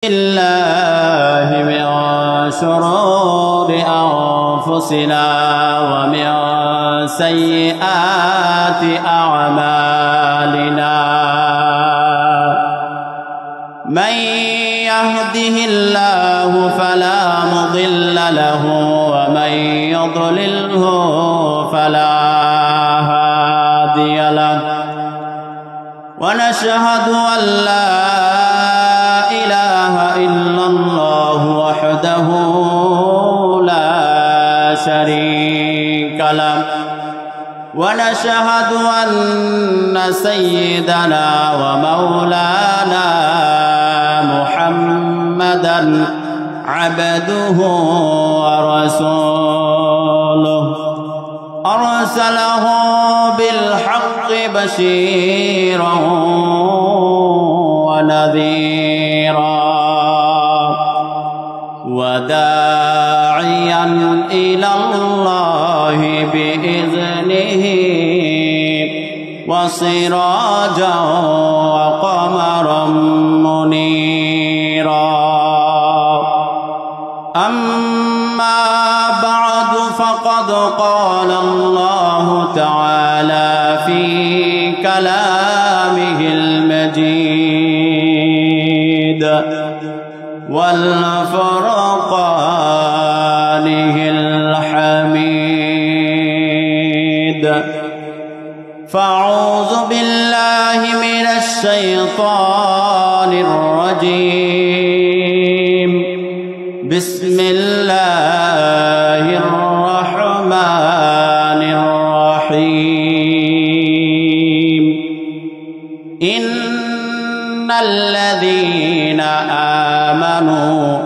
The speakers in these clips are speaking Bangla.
الله من شرور أنفسنا ومن سيئات أعمالنا من يهده الله فلا مضل له ومن يضلله فلا هادي له ونشهد أن لا إله إلا الله وحده لا شريك له ونشهد أن سيدنا ومولانا محمدا عبده ورسوله أرسله بالحق بشيرا ونذيرا وداعيا إلى الله بإذنه وسراجا وقمرا منيرا أما بعد فقد قال الله تعالى في كلامه المجيد والفرقانه الحميد فأعوذ بالله من الشيطان الرجيم بسم الله الرحمن الرحيم إن الذين آمنوا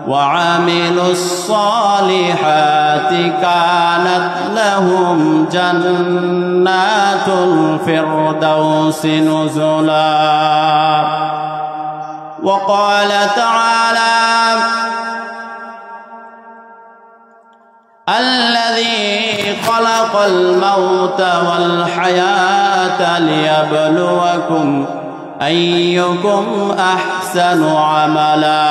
وعملوا الصالحات كانت لهم جنات الفردوس نزلا وقال تعالى الذي خلق الموت والحياة ليبلوكم أيكم أحسن عملا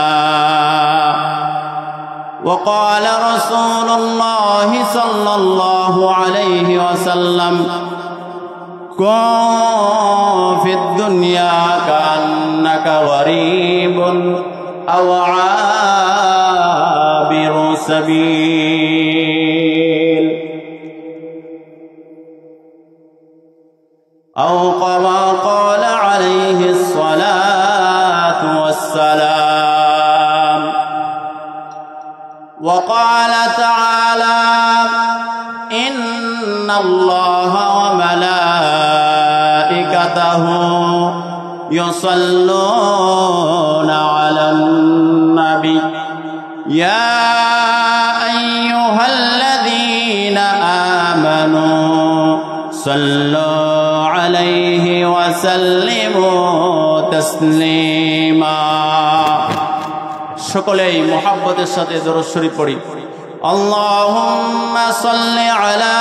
وقال رسول الله صلى الله عليه وسلم كن في الدنيا كأنك غريب أو عابر سبيل أو كما قال عليه الصلاة والسلام وقال تعالى إن الله وملائكته يصلون على النبي يا أيها الذين آمنوا صلوا عليه وسلموا تسليما সকলেই মুহাব্বতের সাথে দরুদ শরীফ পড়ি আল্লাহুম্মা সাল্লি আলা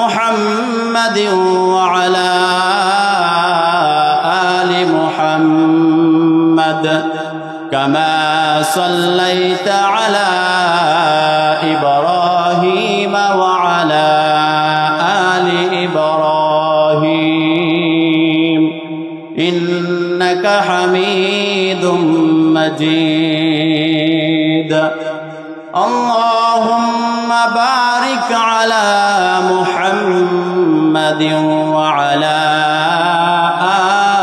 মুহাম্মাদিন ওয়া আলা আলি মুহাম্মাদ কামা সাল্লাইতা আলা ইব্রাহিম ওয়া আলা আলি ইব্রাহিম ইন্নাকা হামিদুম مجيد اللهم بارك على محمد وعلى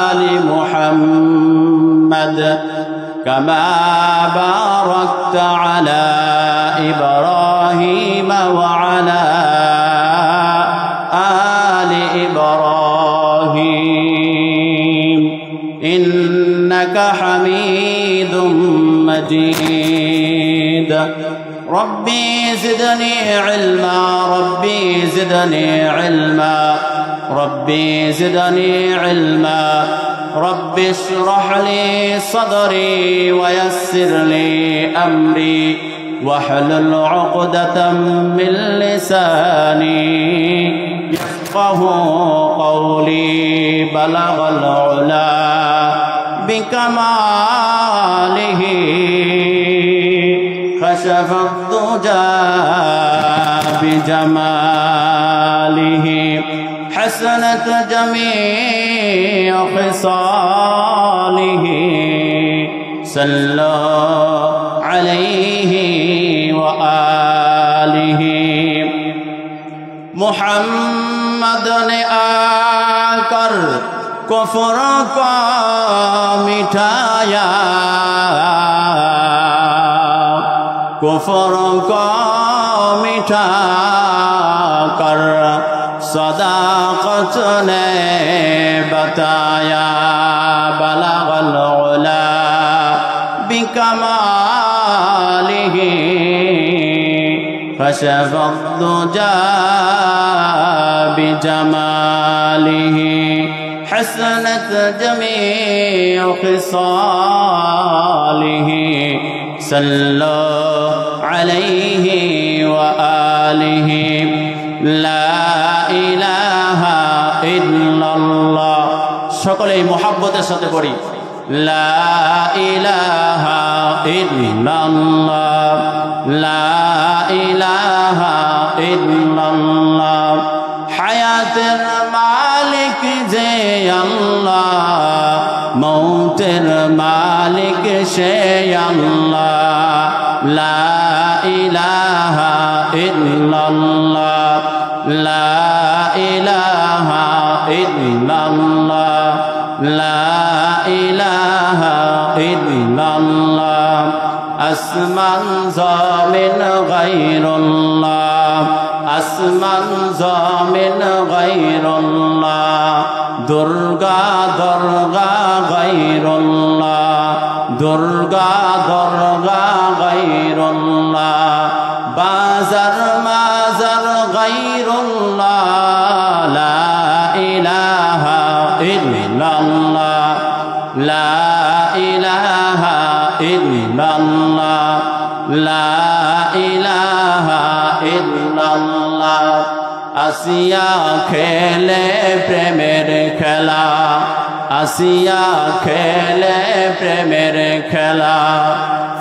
آل محمد كما باركت على إبراهيم وعلى آل إبراهيم إنك حميد مجيد ربي زدني علما ربي زدني علما ربي زدني علما رب اشرح لي صدري ويسر لي أمري واحلل عقدة من لساني يفقه قولي بلغ العلا بكمال كشف الدجى بجماله حسنت جميع خصاله صلوا عليه وآله محمد نے آकर کفر کو مٹھایا کفر کو مٹھا کر صداقت نے بتایا بلغ العلا بکمالہ كشف الدجى بجماله حسنت جميع خصاله صلوا عليه وآله لا إله إلا الله সকলেই মুহাব্বতের সাথে পড়ি লা ইলাহা ইল্লাল্লাহ লা ইলাহা ইল্লাল্লাহ হায়াতের মালিক যে আল্লাহ মৌতের মালিক সে আল্লাহ লা ইলাহা ইল্লাল্লাহ লা ইলাহা ইল্লাল্লাহ লা ইলাহা ইল্লাল্লাহ আসমান জমিন গায়রুল্লাহ আসমান জমিন গায়রুল্লাহ দুর্গা দরগা গায়রুল্লাহ দুর্গা দরগা গায়রুল্লাহ বাজার মাজার গায়রুল্লাহ লা ইলাহা ইল্লাল্লাহ লা ইলাহা ইল্লাল্লাহ লা ইলাহা ইল্লাল্লাহ আসিয়া খেলে প্রেমের খেলা আসিয়া খেলে প্রেমের খেলা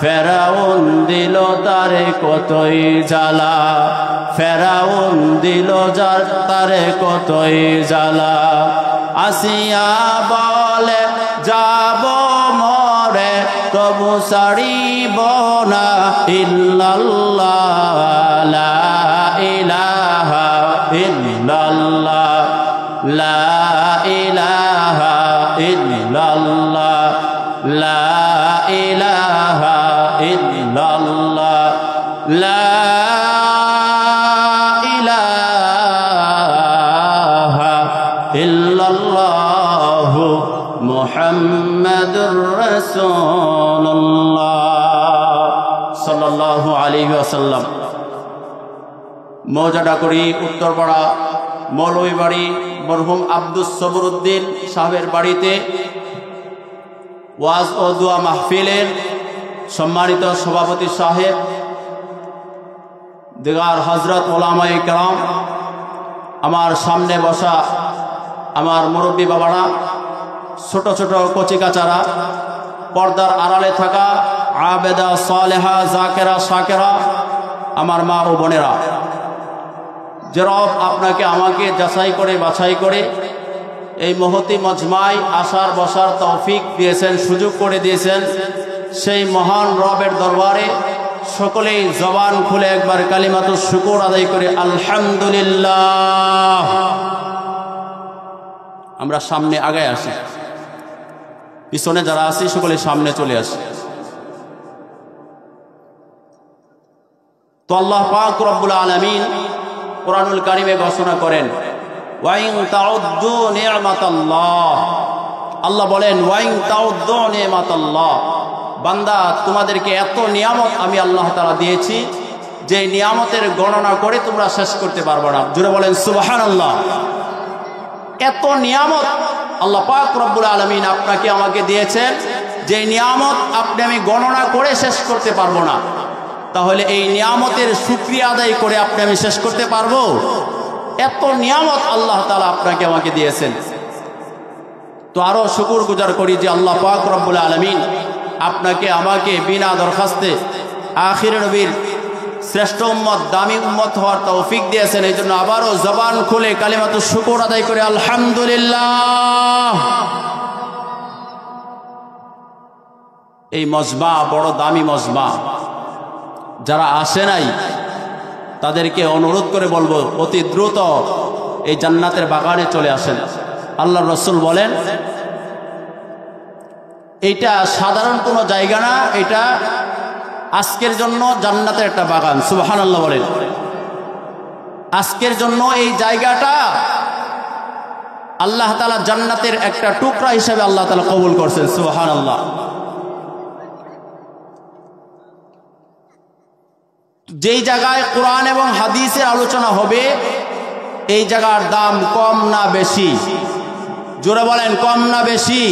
ফেরাউন দিল তারে কতই জ্বালা ফেরাউন দিল তারে কতই জ্বালা আসিয়া বলে যাব মরে তবু ছাড়িব না ইল্লাল্লাহ লা ইলাহা ইল্লাল্লাহ লা ইলাহা ইল্লাল্লাহ লা ইলাহা ইল্লাল্লাহ লা ইলাহা ইল্লাল্লাহ মুহাম্মাদুর রাসূলুল্লাহ সাল্লাল্লাহু আলাইহি ওয়াসাল্লাম। মৌজাটা করি উত্তরপাড়া মৌলভী বাড়ি মরহুম আব্দুস সবুর উদ্দিন সাহেবের বাড়িতে ওয়াজ ও দোয়া মাহফিলের সম্মানিত সভাপতি সাহেব দিগার হযরত উলামায়ে কেরাম, আমার সামনে বসা আমার মুরব্বী বাবারা, ছোট ছোট কচিকাচারা, পর্দার আড়ালে থাকা আবেদা সালেহা জাকেরা শাকেরা, আমার মা ও বোনেরা, যে রব আপনাকে আমাকে যাচাই করে বাছাই করে এই মহতি মজমায় আসার বসার তৌফিক দিয়েছেন, সুযোগ করে দিয়েছেন, সেই মহান রবের দরবারে সকলেই জবান খুলে একবার কালিমাতুশ শুকর আদায় করে আলহামদুলিল্লাহ। আমরা সামনে আগায় আসি, পিছনে যারা আছি সকলে সামনে চলে আসি। তো আল্লাহ পাক রব্বুল আলামিন কোরআনুল কারীমে ঘোষণা করেন ওয়াইন তাউদ্দু নি'মাতাল্লাহ, আল্লাহ বলেন ওয়াইন তাউদ্দু নি'মাতাল্লাহ, বান্দা তোমাদেরকে এত নিয়ামত আমি আল্লাহ তাআলা দিয়েছি যে নিয়ামতের গণনা করে তোমরা শেষ করতে পারবে না। জোরে বলেন সুবহানাল্লাহ। এত নিয়ামত আল্লাহ পাক রব্বুল আলামিন আপনাকে আমাকে দিয়েছেন যে নিয়ামত আপনি আমি গণনা করে শেষ করতে পারবো না। তাহলে এই নিয়ামতের শুকরিয়া আদায় করে আপনি আমি শেষ করতে পারবো? এত নিয়ামত আল্লাহ তাআলা আপনাকে আমাকে দিয়েছেন। তো আরো শুকর গুজার করি যে আল্লাহ পাক রব্বুল আলামিন আপনাকে আমাকে বিনা দরখাস্তে আখির নবীর শ্রেষ্ঠ উম্মত, দামি উম্মত হওয়ার তৌফিক দিয়েছেন। এই জন্য আবারও জবান খুলে কালিমাতু শুকর আদায় করে আলহামদুলিল্লাহ। এই মজমা বড় দামি মজমা, যারা আসে নাই তাদেরকে অনুরোধ করে বলবো অতি দ্রুত এই জান্নাতের বাগানে চলে আসেন। আল্লাহর রাসূল বলেন এইটা সাধারণ কোনো জায়গা না, এটা আজকের জন্য জান্নাতের একটা বাগান। সুবহানাল্লাহ বলেন। আজকের জন্য এই জায়গাটা আল্লাহ তাআলা জান্নাতের একটা টুকরা হিসেবে আল্লাহ তাআলা কবুল করছেন। সুবহানাল্লাহ। যেই জায়গায় কোরআন এবং হাদিসের আলোচনা হবে এই জায়গার দাম কম না বেশি? জোরে বলেন, কম না বেশি?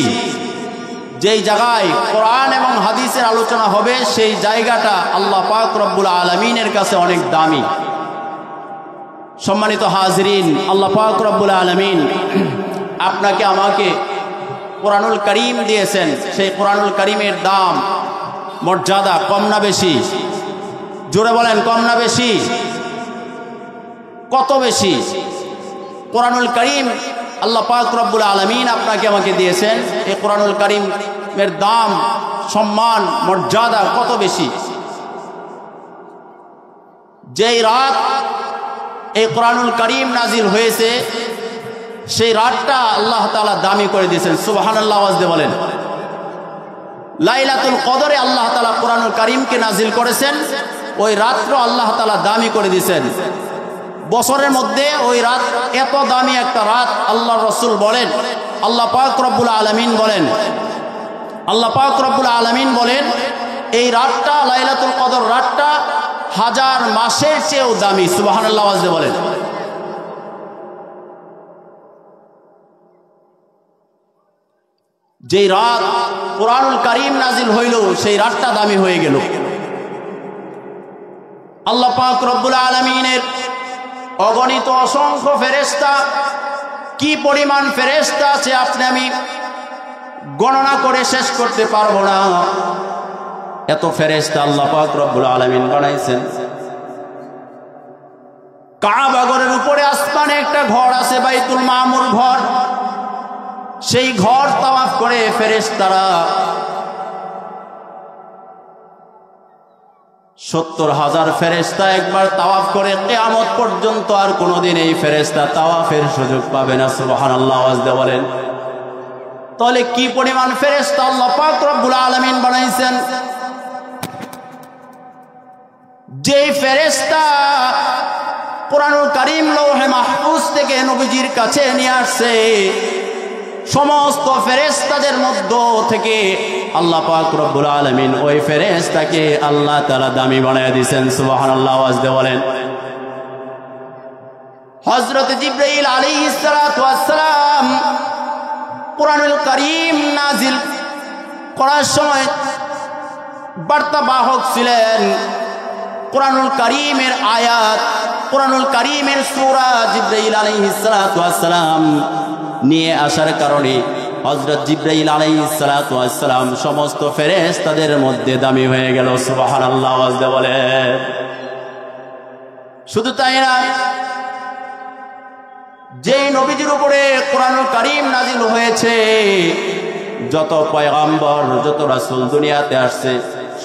যেই জায়গায় কোরআন এবং হাদিসের আলোচনা হবে সেই জায়গাটা আল্লাহ পাক রব্বুল আলামিনের কাছে অনেক দামি। সম্মানিত হাজরিন, আল্লাহ পাক রব্বুল আলামিন আপনাকে আমাকে কোরআনুল কারীম দিয়েছেন। সেই কোরআনুল কারীমের দাম মর্যাদা কম না বেশি? জোরে বলেন, কম না বেশি? কত বেশি? কোরআনুল কারীম আল্লাহ পাক রব্বুল আলামিন আপনাকে আমাকে দিয়েছেন। এই কোরআনুল কারীমের দাম, সম্মান, মর্যাদা কত বেশি? যেই রাত এই কোরআনুল কারীম নাজিল হয়েছে সেই রাতটা আল্লাহ তাআলা দামি করে দিয়েছেন। সুবহানাল্লাহ আওয়াজ দিয়ে বলেন। লাইলাতুল কদরে আল্লাহ তাআলা কোরআনুল কারীমকে নাজিল করেছেন, ওই রাত্র আল্লাহ তাআলা দামি করে দিয়েছেন। বছরের মধ্যে ওই রাত এত দামি একটা রাত। আল্লাহর রাসূল বলেন, আল্লাহ পাক রব্বুল আলামিন বলেন, আল্লাহ পাক রব্বুল আলামিন বলেন এই রাতটা, লাইলাতুল কদর রাতটা 1000 মাসের চেয়েও দামি। সুবহানাল্লাহ আওয়াজ দিয়ে বলেন। যেই রাত কোরআনুল কারীম নাজিল হইল সেই রাতটা দামি হয়ে গেল। আল্লাহ পাক রব্বুল আলামিনের অগণিত অসংখ্য ফেরেশতা, কি পরিমাণ ফেরেশতা আছে আপনি আমি গণনা করে শেষ করতে পারবো না। এত ফেরেশতা আল্লাহ পাক রব্বুল আলামিন বানাইছেন। কাবা ঘরের উপরে আসমানে একটা ঘর আছে, বাইতুল মামুর ঘর। সেই ঘর তাওয়াফ করে ফেরেশতারা 70,000 ফেরেশতা একবার তাওয়াফ করে কিয়ামত পর্যন্ত আর কোনোদিন এই ফেরেশতা তাওয়াফের সুযোগ পাবে না। সুবহানাল্লাহ আওয়াজ দিয়ে বলেন। তাহলে কি পরিমাণ ফেরেশতা আল্লাহ পাক রব্বুল আলামিন বানাইছেন। যেই ফেরেশতা কোরআনুল কারীম লৌহে মাহফুজ থেকে নবীজির কাছে নিয়ে আসছে, সমস্ত ফেরেশতাদের মধ্য থেকে আল্লাহ পাক রব্বুল আলামিন ওই ফেরেশতাকে আল্লাহ তাআলা দামি বানায় দিয়েছেন। সুবহানাল্লাহ আওয়াজ দিয়ে বলেন। হযরত জিবরাইল আলাইহিস সালাতু ওয়াস সালাম কোরআনুল কারীম নাজিল করার সময় বার্তাবাহক ছিলেন। কোরআনুল কারীমের আয়াত, কোরআনুল কারীমের সূরা জিবরাইল আলাইহিস সালাতু ওয়াস সালাম নিয়ে আসার কারণে হযরত জিবরাইল আলাইহিস সালাতু ওয়াস সালাম সমস্ত ফেরেশতাদের মধ্যে দামি হয়ে গেল। সুবহানাল্লাহ আওয়াজ দিয়ে বলেন। শুধু তাই না, যেই নবীজির উপরে কোরআনুল কারীম নাজিল হয়েছে, যত পয়গম্বর, যত রাসূল দুনিয়াতে আসছে,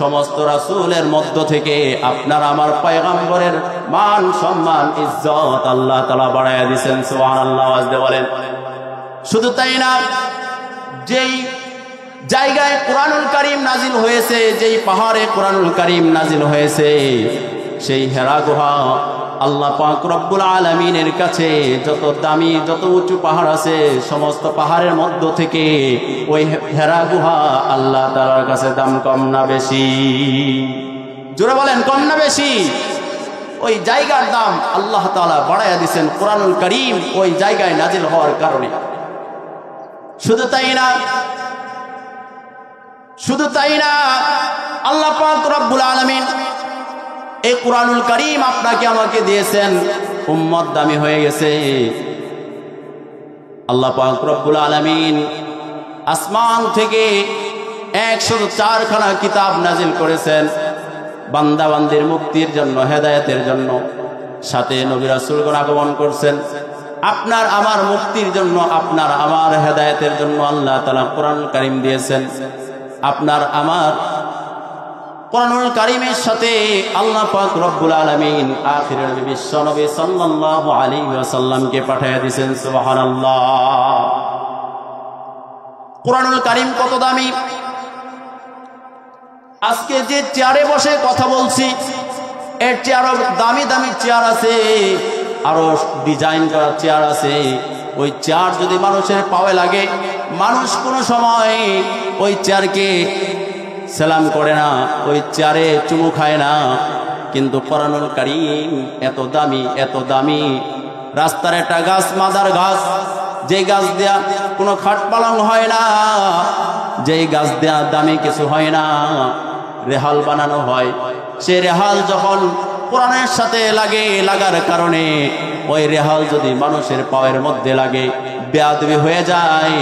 সমস্ত রাসূলের মধ্য থেকে আপনার আমার পয়গম্বরের মান, সম্মান, ইজ্জত আল্লাহ তাআলা বাড়ায়া দিয়েছেন। সুবহানাল্লাহ আওয়াজ দিয়ে বলেন। শুধু তাই না, যেই জায়গায় কোরআনুল কারীম নাজিল হয়েছে, যেই পাহাড়ে কোরআনুল কারীম নাজিল হয়েছে, সেই হেরা গুহা আল্লাহ পাক রব্বুল আলামিনের কাছে যত দামি, যত উঁচু পাহাড় আছে, সমস্ত পাহাড়ের মধ্য থেকে ওই হেরা গুহা আল্লাহ তাআলার কাছে দাম কম না বেশি? জোরে বলেন, কম না বেশি? ওই জায়গার দাম আল্লাহ তাআলা বাড়ায়া দিয়েছেন কোরআনুল কারীম ওই জায়গায় নাজিল হওয়ার কারণে। শুধু তাই না, শুধু তাই না, আল্লাহ পাক রব্বুল আলামিন এই কোরআনুল কারীম আপনাকে আমাকে দিয়েছেন, উম্মত দামি হয়ে গেছে। আল্লাহ পাক রব্বুল আলামিন আসমান থেকে 104 খানা কিতাব নাজিল করেছেন। বান্দা বান্দির মুক্তির জন্য, হেদায়েতের জন্য। সাথে নবী রাসূলগণ আগমন করছেন আপনার আমার মুক্তির জন্য, আপনার আমার হেদায়েতের জন্য। আল্লাহ তাআলা কোরআনুল কারীম দিয়েছেন। আপনার আমার কোরআনুল কারীমের সাথে আল্লাহ পাক রব্বুল আলামিন আখিরের নবী বিশ্ব নবী সাল্লাল্লাহু আলাইহি ওয়াসাল্লামকে পাঠিয়ে দিয়েছেন। সুবহানাল্লাহ। কোরআনুল কারীম কত দামি! আজকে যে চেয়ারে বসে কথা বলছি, এর চেয়ারও দামি দামি চেয়ার আছে, আরো ডিজাইন করা চেয়ার আছে। ওই চেয়ার যদি মানুষের পায়ে লাগে, মানুষ কোনো সময় ওই চেয়ারকে সালাম করে না, ওই চেয়ারে চুমু খায় না। কিন্তু কোরআনুল কারীম এত দামি, এত দামি। রাস্তার একটা গাছ, মাদার গাছ, যে গাছ দেয়া কোনো খাট পালং হয় না, যেই গাছ দেয়া দামি কিছু হয় না, রেহাল বানানো হয়। সে রেহাল যখন কোরআনের সাথে লাগে, লাগার কারণে ওই রেহাল যদি মানুষের পায়ের মধ্যে লাগে, বেয়াদবি হয়ে যায়।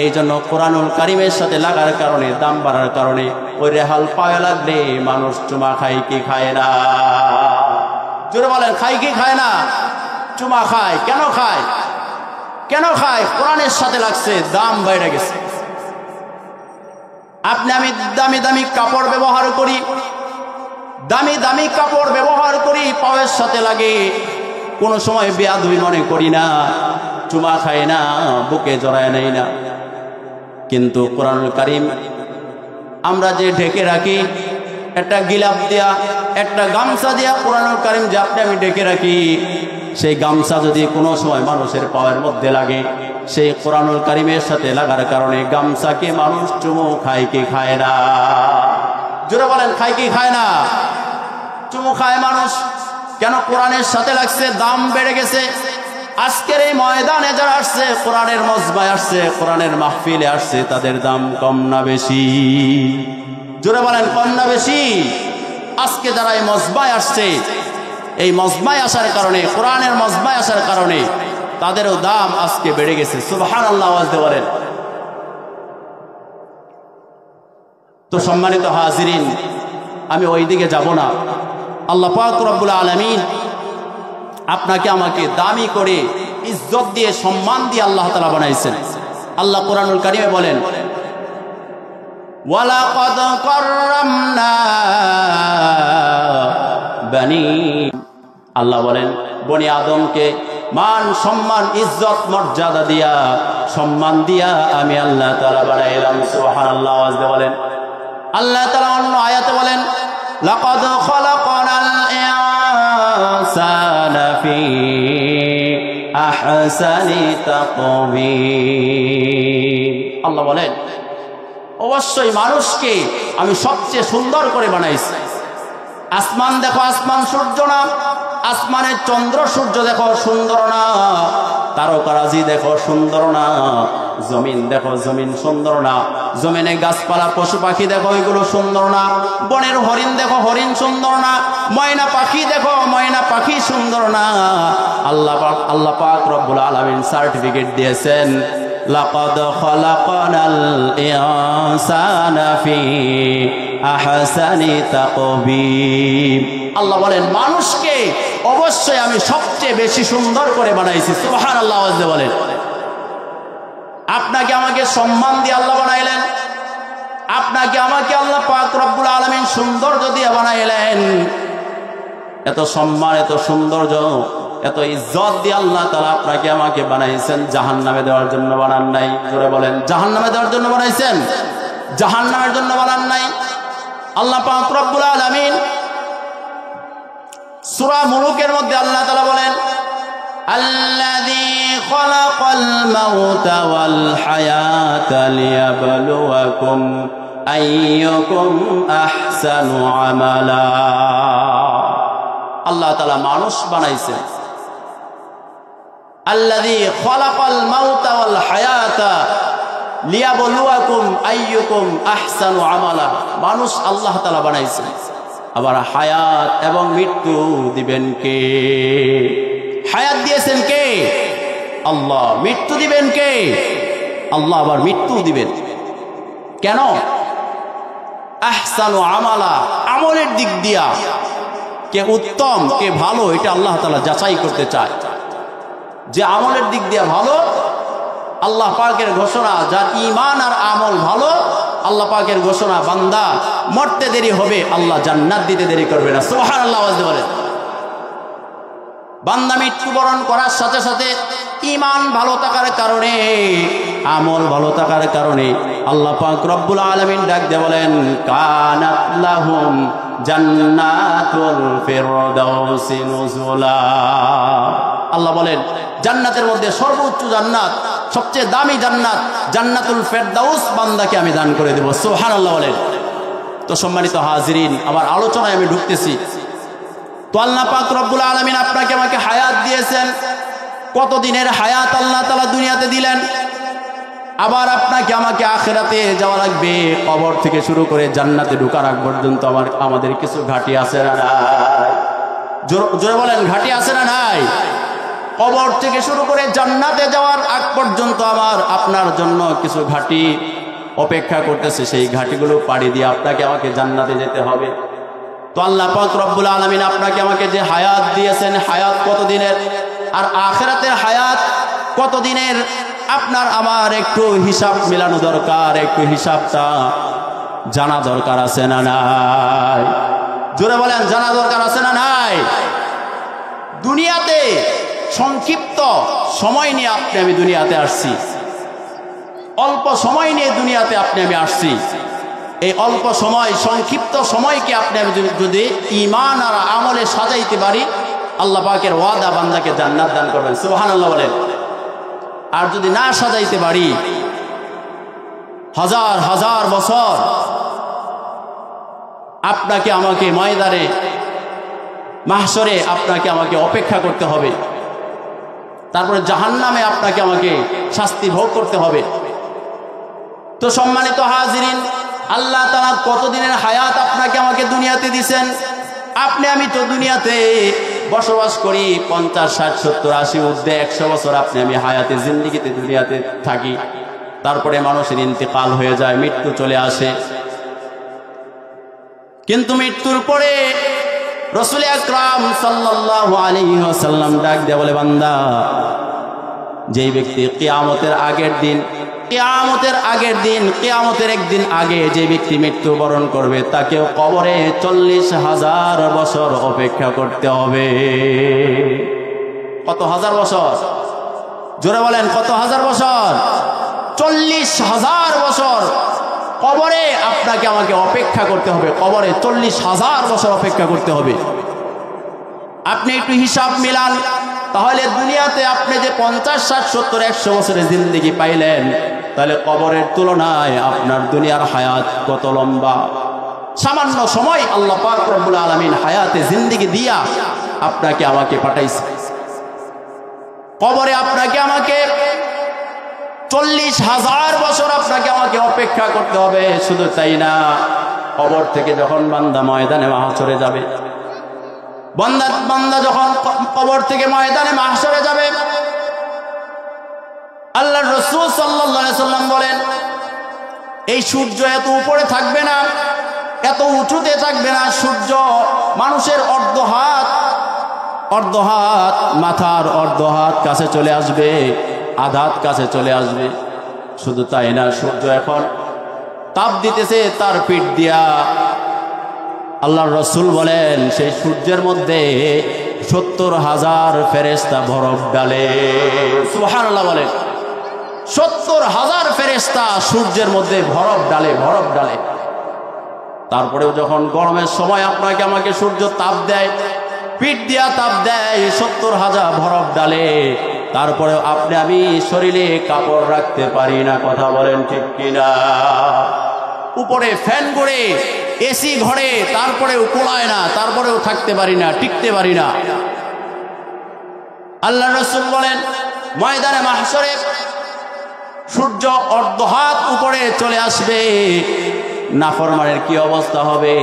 এই জন্য কোরআনুল কারীমের সাথে লাগার কারণে, দাম বাড়ার কারণে ওই রেহাল পায়ে লাগলে মানুষ চুমা খায় কি খায় না? জোরে বলেন, খায় কি খায় না? চুমা খায়। কেন খায়? কেন খায়? কোরআনের সাথে লাগছে, দাম বাইরে গেছে। আপনি আমি দামি দামি কাপড় ব্যবহার করি, দামি দামি কাপড় ব্যবহার করি, পায়ের সাথে লাগে, কোনো সময় বেয়াদবি মনে করি না, চুমা খাই না, বুকে জড়ায় নেই না। কিন্তু কোরআনুল কারীম আমরা যে ঢেকে রাখি, একটা গিলাপ দিয়া, একটা গামছা দিয়া কোরআনুল কারীম যে আপনি আমি ঢেকে রাখি, সেই গামছা যদি কোনো সময় মানুষের পায়ের মধ্যে লাগে, সেই কোরআনুল কারীমের সাথে লাগার কারণে গামছাকে মানুষ চুমু খায় কি খায় না? জোরে বলেন, খায় কি খায় না? চুমু খায় মানুষ। কেন? কোরআনের সাথে লাগছে, দাম বেড়ে গেছে। আজকের এই ময়দানে যারা আসছে, কোরআনের মজমায় আসছে, কোরআনের মাহফিলে আসছে, তাদের দাম কম না বেশি? জোরে বলেন, কম না বেশি? আজকে যারা এই মজমায় আসছে, এই মজমায় আসার কারণে, কোরআনের মজমায় আসার কারণে তাদেরও দাম আজকে বেড়ে গেছে। সুবহানাল্লাহ, আওয়াজ দিয়ে বলেন। তো সম্মানিত হাজিরিন, আমি ওই দিকে যাব না। আল্লাহ পাক রব্বুল আলামিন আপনাকে আমাকে দামি করে, ইজ্জত দিয়ে, সম্মান দিয়ে আল্লাহ তাআলা বানাইছেন। আল্লাহ কোরআনুল কারীমে বলেন, ওয়ালাকাদ কাররামনা বনি, আল্লাহ বলেন বনি আদমকে মান, সম্মান, ইজ্জত, মর্যাদা দিয়া, সম্মান দিয়া আমি আল্লাহ তাআলা বানাইলাম। সুবহানাল্লাহ, আওয়াজ দিয়ে বলেন। আল্লাহ তাআলা অন্য আয়াতে বলেন, লাকাদ খালাকনাল ইনসানা ফি আহসানি তাকওয়িম। আল্লাহ বলেন, অবশ্যই মানুষকে আমি সবচেয়ে সুন্দর করে বানাইছি। আসমান দেখো, আসমান সূর্য না, আসমানের চন্দ্র সূর্য দেখো সুন্দর না, তারকারাজি দেখো সুন্দর না, জমিন দেখো জমিন সুন্দর না, জমিনে গাছপালা পশু পাখি দেখো এগুলো সুন্দর না, বনের হরিণ দেখো হরিণ সুন্দর না, ময়না পাখি দেখো ময়না পাখি সুন্দর না। আল্লাহ পাক রব্বুল আলামিন সার্টিফিকেট দিয়েছেন, লাকাদ খালাকনাল ইনসানা ফি আহসানি তাকওয়িম। আল্লাহ বলেন মানুষকে অবশ্যই আমি সবচেয়ে বেশি সুন্দর করে বানাইছি। সুবহানাল্লাহ, আওয়াজ দিয়ে বলেন। আপনাকে আমাকে সম্মান দিয়ে আল্লাহ বানাইলেন, আপনাকে আমাকে আল্লাহ পাক রব্বুল আলামিন সৌন্দর্য দিয়ে বানাইলেন। এত সম্মান, এত সৌন্দর্য, এত ইজ্জত দিয়ে আল্লাহ তাআলা আপনাকে আমাকে বানাইছেন। জাহান্নামে দেওয়ার জন্য বানান নাই। জোরে বলেন, জাহান্নামে দেওয়ার জন্য বানাইছেন? জাহান্নামের জন্য বানান নাই। আল্লাহ পাক রব্বুল আলামিন সূরা মুলুকের মধ্যে আল্লাহ তাআলা বলেন, আল্লাযী খালাকাল মাউতা ওয়াল হায়াতা লিয়াবলুয়াকুম আইয়ুকুম আহসানু আমালা। আল্লাহ তাআলা মানুষ বানাইছেন। আল্লাযী খালাকাল মাউতা ওয়াল হায়াতা লিয়াবলুয়াকুম আইয়ুকুম আহসানু আমালা। মানুষ আল্লাহ তাআলা বানাইছেন। আবার হায়াত এবং মৃত্যু দিবেন কে? হায়াত দিয়েছেন কে? আল্লাহ। মৃত্যু দিবেন কে? আল্লাহ। আবার মৃত্যু দিবেন কেন? আহসানু আমালা, আমলের দিক দিয়া কে উত্তম কে ভালো এটা আল্লাহ তাআলা যাচাই করতে চায়। যে আমলের দিক দিয়া ভালো, আল্লাহ পাকের ঘোষণা, যার ঈমান আর আমল ভালো, আল্লাহ পাকের ঘোষণা, বান্দা মরতে দেরি হবে, আল্লাহ জান্নাত দিতে দেরি করবে না। সুবহানাল্লাহ আওয়াজ দিয়ে বলেন। বান্দা মৃত্যুবরণ করার সাথে সাথে ঈমান ভালো থাকার কারণে, আমল ভালো থাকার কারণে আল্লাহ পাক রব্বুল আলামিন ডাক দিয়ে বলেন, কানাত লাহুম জান্নাতুল ফিরদাউসি নুজুলা। আল্লাহ বলেন জান্নাতের মধ্যে সর্বোচ্চ জান্নাত, সবচেয়ে দামি জান্নাত, জান্নাতুল ফেরদাউস বান্দাকে আমি দান করে দেব। সুবহানাল্লাহ বলেন। তো সম্মানিত হাজিরিন, আমার আলোচনায় আমি ঢুকতেছি। তো আল্লাহ পাক রব্বুল আলামিন আপনাকে আমাকে হায়াত দিয়েছেন। কতদিনের হায়াত আল্লাহ তাআলা দুনিয়াতে দিলেন। আবার আপনাকে আমাকে আখিরাতে যাওয়া লাগবে। কবর থেকে শুরু করে জান্নাতে ঢোকার আগ পর্যন্ত আমাদের কিছু ঘাটি আছে না নাই? জোরে বলেন, ঘাটি আছে না নাই? কবর থেকে শুরু করে জান্নাতে যাওয়ার আগ পর্যন্ত আপনার জন্য কিছু ঘাটি অপেক্ষা করতেছে। সেই ঘাটিগুলো পাড়ি দিয়ে আপনাকে আমাকে জান্নাতে যেতে হবে। তো আল্লাহ পাক রব্বুল আলামিন আপনাকে আমাকে যে হায়াত দিয়েছেন, হায়াত কতদিনের আর আখিরাতের হায়াত কতদিনের, আপনার আমার একটু হিসাব মেলানো দরকার, একটু হিসাবটা জানা দরকার আছে না নাই? জোরে বলেন, জানা দরকার আছে না নাই? দুনিয়াতে সংক্ষিপ্ত সময় নিয়ে আমি দুনিয়াতে আসছি। অল্প সময় নিয়ে দুনিয়াতে আমি আসছি। এই অল্প সময়, সংক্ষিপ্ত সময়কে আমি যদি ঈমান আর আমলে সাজাইতে পারি, আল্লাহ পাকের ওয়াদা বান্দাকে জান্নাত দান করবেন। সুবহানাল্লাহ বলেন। আর যদি না সাজাইতে পারি, হাজার হাজার বছর আপনাকে আমাকে ময়দানে মাহশরে আপনাকে আমাকে অপেক্ষা করতে হবে। তারপরে জাহান্নামে আপনাকে আমাকে শাস্তি ভোগ করতে হবে। তো সম্মানিত হাজিরিন, আল্লাহ তাআলা কতদিনের হায়াত আপনাকে আমাকে দুনিয়াতে দিয়েছেন। আমি তো দুনিয়াতে বসবাস করি 50, 60, 70, 80, ঊর্ধ্বে 100 বছর আমি হায়াতে জিন্দেগিতে দুনিয়াতে থাকি। তারপরে মানুষের ইন্তেকাল হয়ে যায়, মৃত্যু চলে আসে। কিন্তু মৃত্যুর পরে রাসূল আকরাম সাল্লাল্লাহু আলাইহি ওয়াসাল্লাম ডাক দিয়ে বলে, বান্দা, যেই ব্যক্তি কিয়ামতের আগের দিন, কিয়ামতের একদিন আগে যে ব্যক্তি মৃত্যুবরণ করবে, তাকেও কবরে 40,000 বছর অপেক্ষা করতে হবে। কত হাজার বছর? জোরে বলেন, কত হাজার বছর? 40,000 বছর কবরে আপনাকে আমাকে অপেক্ষা করতে হবে। কবরে 40,000 বছর অপেক্ষা করতে হবে। আপনি একটু হিসাব মিলান, তাহলে দুনিয়াতে আপনি যে 50, 60, 70, 100 বছরের জিন্দেগি পাইলেন, তাহলে কবরের তুলনায় আপনার দুনিয়ার হায়াত কত লম্বা। সামান্য সময় আল্লাহ পাক রব্বুল আলামিন হায়াতে জিন্দেগি দিয়া আপনাকে আমাকে পাঠাইছে। কবরে আপনাকে আমাকে 40,000 বছর আপনাকে আমাকে অপেক্ষা করতে হবে। শুধু তাই না, কবর থেকে যখন বান্দা ময়দানে মাহশরে যাবে, বান্দা যখন কবর থেকে ময়দানে মাহশরে যাবে, আল্লাহর রাসূল সাল্লাল্লাহু আলাইহি সাল্লাম বলেন, এই সূর্য এত উপরে থাকবে না, এত উঁচুতে থাকবে না। সূর্য মানুষের অর্ধ হাত, মাথার অর্ধ হাত কাছে চলে আসবে, আধা হাত কাছে চলে আসবে। শুধু তাই না, সূর্য এখন তাপ দিতেছে তার পিঠ দিয়া। আল্লাহর রাসূল বলেন, সেই সূর্যের মধ্যে 70,000 ফেরেশতা বরফ ডালে। সুবহানাল্লাহ বলেন, 70,000 ফেরেশতা সূর্যের মধ্যে বরফ ডালে। তারপরেও যখন গরমের সময় আপনাকে আমাকে সূর্য তাপ দেয়, পিঠ দিয়া তাপ দেয়, 70,000 বরফ ডালে, তারপরেও আমি শরীরে কাপড় রাখতে পারি না। কথা বলেন ঠিক কিনা? উপরে ফ্যান ঘুরে, এসি ঘরে, তারপরেও কোলায় না, তারপরেও থাকতে পারি না, টিকতে পারি না। আল্লাহর রাসূল বলেন, ময়দানে মাহশরে সূর্য অর্ধ হাত উপরে চলে আসবে, নাফরমানের কি অবস্থা হবে?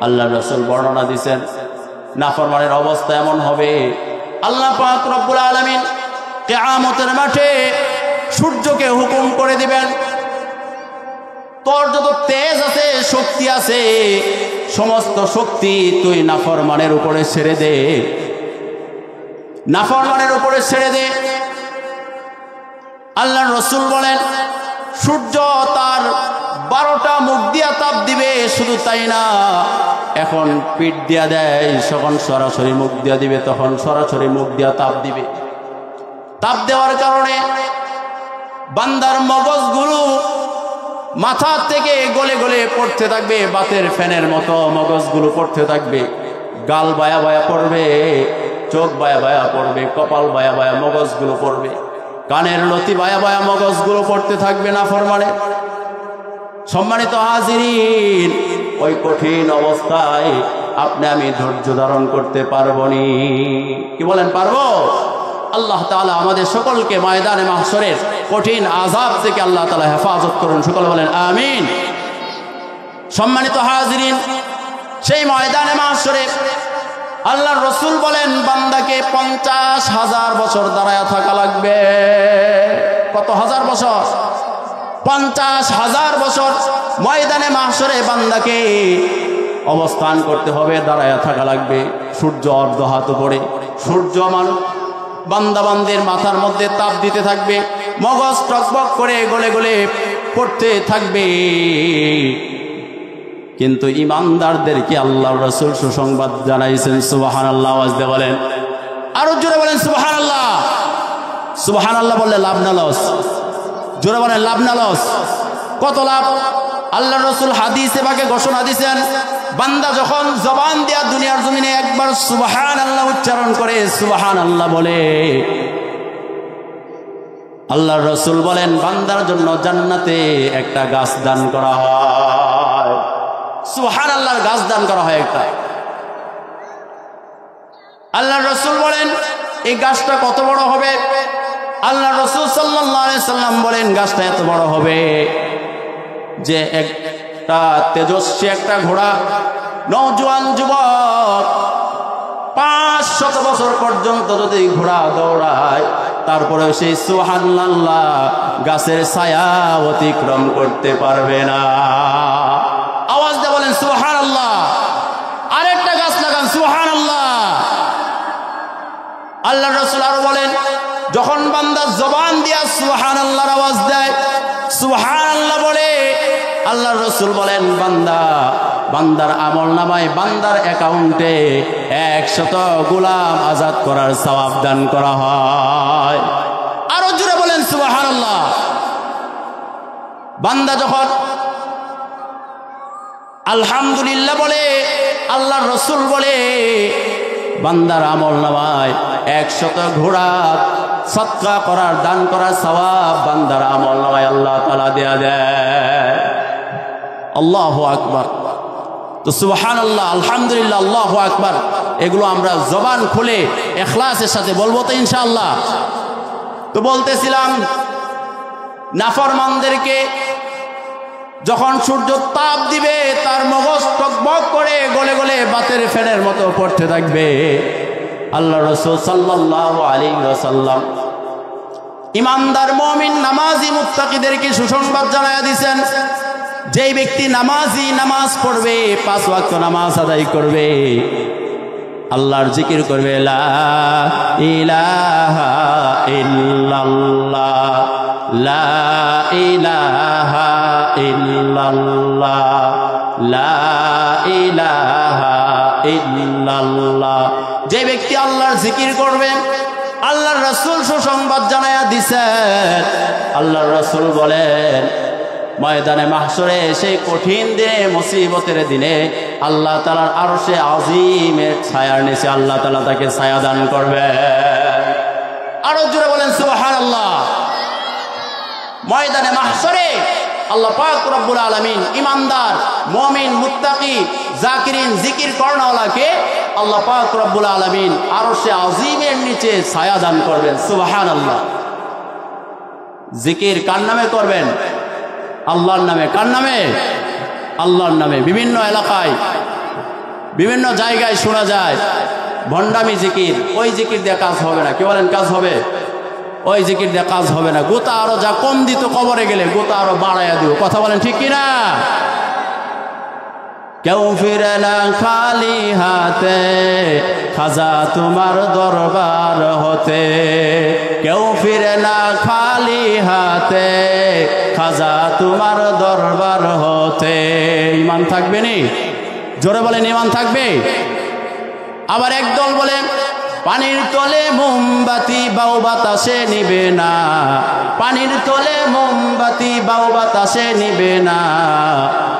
আল্লাহর রাসূল বর্ণনা দিয়েছেন, নাফরমানের অবস্থা এমন হবে, আল্লাহ পাক রব্বুল আলামিন কিয়ামতের মাঠে সূর্যকে হুকুম করে দিবেন, তোর যত তেজ আছে, শক্তি আছে, সমস্ত শক্তি তুই নাফরমানের উপরে ছেড়ে দে, নাফরমানের উপরে ছেড়ে দে। আল্লাহর রাসূল বলেন সূর্য তার 12টা মুখ দিয়া তাপ দিবে, শুধু তাই না, এখন পিঠ দিয়া দেয়, যখন সরাসরি মুখ দিয়া দিবে তখন সরাসরি মুখ দিয়া তাপ দিবে। তাপ দেওয়ার কারণে বান্দার মগজগুলো মাথা থেকে গলে গলে পড়তে থাকবে, বাতের ফ্যানের মতো মগজগুলো পড়তে থাকবে, গাল বায়া বায়া পড়বে, চোখ বায়া বায়া পড়বে, কপাল বায়া বায়া মগজগুলো পড়বে, কানের লতি বায়া বায়া মগজগুলো পড়তে থাকবে নাফরমানে। সম্মানিত হাজিরিন, ওই কঠিন অবস্থায় আপনি আমি ধৈর্য ধারণ করতে পারবো নি? কি বলেন, পারবো? আল্লাহ তাআলা আমাদের সকলকে ময়দানে মাহশরের কঠিন আযাব থেকে আল্লাহ তাআলা হেফাজত করুন, সকলে বলেন আমিন। সম্মানিত হাজিরিন, সেই ময়দানে মাহশরে আল্লাহর রাসূল বলেন বান্দাকে 50,000 বছর দাঁড়ায় থাকা লাগবে। কত হাজার বছর? 50,000 বছর ময়দানে মাহশরে বান্দাকে অবস্থান করতে হবে, দাঁড়ায় থাকা লাগবে। সূর্য অর্ধ হাত উপরে, সূর্য বান্দাবান্দের মাথার মধ্যে তাপ দিতে থাকবে, মগজ টকবক করে গলে গলে পড়তে থাকবে। কিন্তু ইমানদারদেরকে আল্লাহর রাসূল সুসংবাদ জানাইছেন, সুবহানাল্লাহ। আওয়াজ দিয়ে বলেন, আরো জোরে বলেন সুবহানাল্লাহ। সুবহানাল্লাহ বললে লাভ না লস? জোরে বলেন, লাভ না লস? কত লাভ? আল্লাহর রাসূল হাদিসে পাকে ঘোষণা দিয়েছেন, বান্দা যখন জবান দিয়া দুনিয়ার জমিনে একবার সুবহানাল্লাহ উচ্চারণ করে, সুবহানাল্লাহ বলে, আল্লাহর রাসূল বলেন বান্দার জন্য জান্নাতে একটা গাছ দান করা হয়। সুবহানাল্লাহর গাছ দান করা হয় একটা। আল্লাহর রাসূল বলেন এই গাছটা কত বড় হবে? আল্লাহর রাসূল সাল্লাল্লাহু আলাইহি সাল্লাম বলেন গাছটা এত বড় হবে যে একটা তেজস্বী একটা ঘোড়া, নওজোয়ান যুবক 500 বছর পর্যন্ত যদি ঘোড়া দৌড়ায়, তারপরে সেই সুবহানাল্লাহ গাছের ছায়া অতিক্রম করতে পারবে না। আওয়াজ দিয়ে বলেন সুবহানাল্লাহ। আরেকটা গাছ লাগান, সুবহানাল্লাহ। আল্লাহর রাসূল আরো বলেন, যখন বান্দা জবান দিয়া সুবহানাল্লাহর আওয়াজ দেয়, সুবহানাল্লাহ বলে, আল্লাহর রাসূল বলেন বান্দার আমলনামায়, বান্দার অ্যাকাউন্টে 100 গোলাম আজাদ করার সওয়াব দান করা হয়। আরো জোরে বলেন সুবহানাল্লাহ। বান্দা যখন আলহামদুলিল্লাহ বলে, আল্লাহর রাসূল বলে, বান্দার আমলনামায় 100 ঘোড়া সদকা করার দান করার সওয়াব বান্দার আমলনামায় আল্লাহ তাআলা দেয়া দেয়। আল্লাহু আকবার। তো সুবহানাল্লাহ, আলহামদুলিল্লাহ, আল্লাহু আকবার, এগুলো আমরা জবান খুলে ইখলাসের সাথে বলবো তো ইনশাআল্লাহ। তো বলতেছিলাম, নাফরমানদেরকে যখন সূর্য তাপ দিবে তার মগজ টকবক করে গলে গলে বাতের ফ্যানের মতো পড়তে থাকবে। আল্লাহর রাসূল সাল্লাল্লাহু আলাইহি ওয়াসাল্লাম ইমানদার মুমিন নামাজি মুত্তাকিদেরকে সুসংবাদ জানায়া দিয়েছেন, যেই ব্যক্তি নামাজি, নামাজ পড়বে, 5 ওয়াক্ত নামাজ আদায় করবে, আল্লাহর জিকির করবে, লা ইলাহা ইল্লাল্লাহ, লা ইলাহা ইল্লাল্লাহ, লা ইলাহা ইল্লাল্লাহ। যে ব্যক্তি আল্লাহর জিকির করবে, আল্লাহর রাসূল সুসংবাদ জানায়া দিয়েছেন, আল্লাহর রাসূল বলেন ময়দানে মাহশরে সেই কঠিন দিনে, মুসিবতের দিনে আল্লাহ তাআলার আরশে আজিমের ছায়ার নিচে আল্লাহ তাআলা তাকে ছায়া দান করবে। আরো জোরে বলেন সুবহানাল্লাহ। ময়দানে মাহশরে আল্লাহ পাক রব্বুল আলামিন ইমানদার মুমিন মুত্তাকি জাকিরিন জিকির করনেওয়ালাকে আল্লাহ পাক রব্বুল আলামিন আরশে আজিমের নিচে ছায়া দান করবেন। সুবহানাল্লাহ। জিকির কার নামে করবেন? আল্লাহর নামে। কার নামে? আল্লাহর নামে। বিভিন্ন এলাকায় বিভিন্ন জায়গায় শোনা যায় ভণ্ডামি জিকির, ওই জিকির দিয়ে কাজ হবে না। কি বলেন, কাজ হবে? ওই জিকির দিয়ে কাজ হবে না। গোতা আরো যা কম দিত কবরে গেলে, গোতা আরো বাড়াইয়া দিব। কথা বলেন ঠিক কিনা? কেউ ফিরে না খালি হাতে, খাজা তোমার দরবার হতে। কেউ ফিরে না খালি হাতে, খাজা তোমার দরবার হতে। ঈমান থাকবে নি? জোরে বলেন, ঈমান থাকবে? আবার একদল বলে পানির তলে মোমবাতি বাউ বাতাসে নিবে না, পানির তলে মোমবাতি বাউ বাতাসে নিবে না,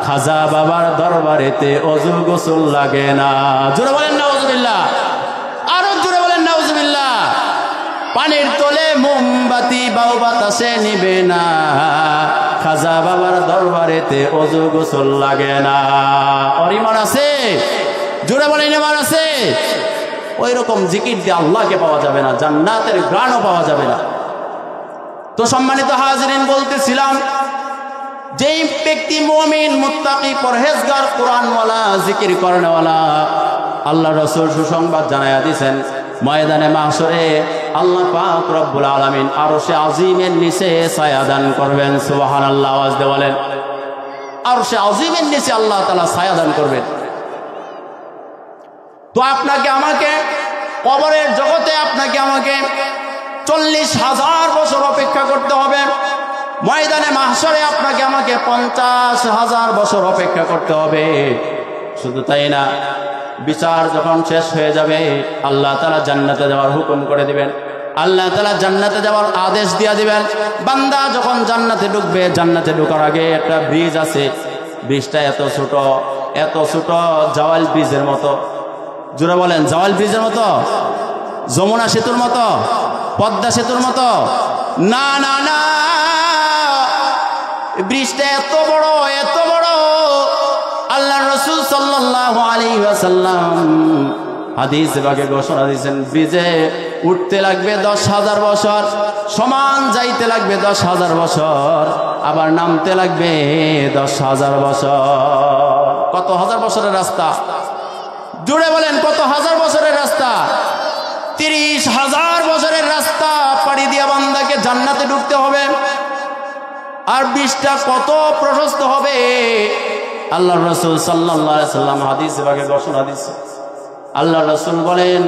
খাজা বাবার দরবারেতে অজু গোসল লাগে না। জোরে বলেন নাউজুবিল্লাহ, আরো জোরে বলেন নাউজুবিল্লাহ। পানির তলে মোমবাতি বাউ বাতাসে নিবে না, খাজা বাবার দরবারেতে অজু গোসল লাগে না। ওর ঈমান আছে? জোরে বলেন ঈমান আছে? ওই রকম জিকির দিয়ে আল্লাহকে পাওয়া যাবে না, জান্নাতের ঘ্রাণও পাওয়া যাবে না। তো সম্মানিত হাজিরিন, বলতেছিলাম যেই ব্যক্তি মুমিন, মুত্তাকি, পরহেজগার, কোরআনওয়ালা, জিকির করেনওয়ালা, আল্লাহ রাসূল সুসংবাদ জানায়া দিয়েছেন ময়দানে মাহশরে আল্লাহ পাক রব্বুল আলামিন আরশে আজিমের নিচে ছায়া দান করবেন। সুবহানাল্লাহ, আওয়াজ দিয়ে বলেন। আরশে আজিমের নিচে আল্লাহ তাআলা ছায়া দান করবেন। তো আপনাকে আমাকে কবরের জগতে আপনাকে আমাকে 40,000 বছর অপেক্ষা করতে হবে। ময়দানে মাহশরে আপনাকে আমাকে 50,000 বছর অপেক্ষা করতে হবে। শুধু তাই না, বিচার যখন শেষ হয়ে যাবে আল্লাহ তাআলা জান্নাতে যাওয়ার হুকুম করে দিবেন। আল্লাহ তাআলা জান্নাতে যাওয়ার আদেশ দিয়ে দিবেন। বান্দা যখন জান্নাতে ঢুকবে, জান্নাতে ঢোকার আগে একটা ব্রিজ আছে। ব্রিজটা এত ছোট, এত ছোট, জাওয়াল ব্রিজের মতো। জোরে বলেন, জাওয়াল ব্রিজের মতো? যমুনা সেতুর মতো? পদ্মা সেতুর মতো? না না না, ব্রিজটা এত বড়, এত বড়। আল্লাহ রাসূল সাল্লাল্লাহু আলাইহি ওয়াসাল্লাম হাদিস ভাগে ঘোষণা দিয়েছেন, ব্রিজে উঠতে লাগবে 10,000 বছর, সমান যাইতে লাগবে 10,000 বছর, আবার নামতে লাগবে 10,000 বছর। কত হাজার বছরের রাস্তা? জুড়ে বলেন, কত হাজার বছরের রাস্তা? 30,000 বছরের রাস্তা পাড়ি দিয়া বান্দাকে জান্নাতে ঢুকতে হবে। আর ব্রিজটা কত প্রশস্ত হবে! আল্লাহ রাসূল সাল্লাল্লাহু আলাইহি সাল্লাম হাদিসে ভাগে ঘোষণা দিয়েছেন। আল্লাহ রাসূল বলেন,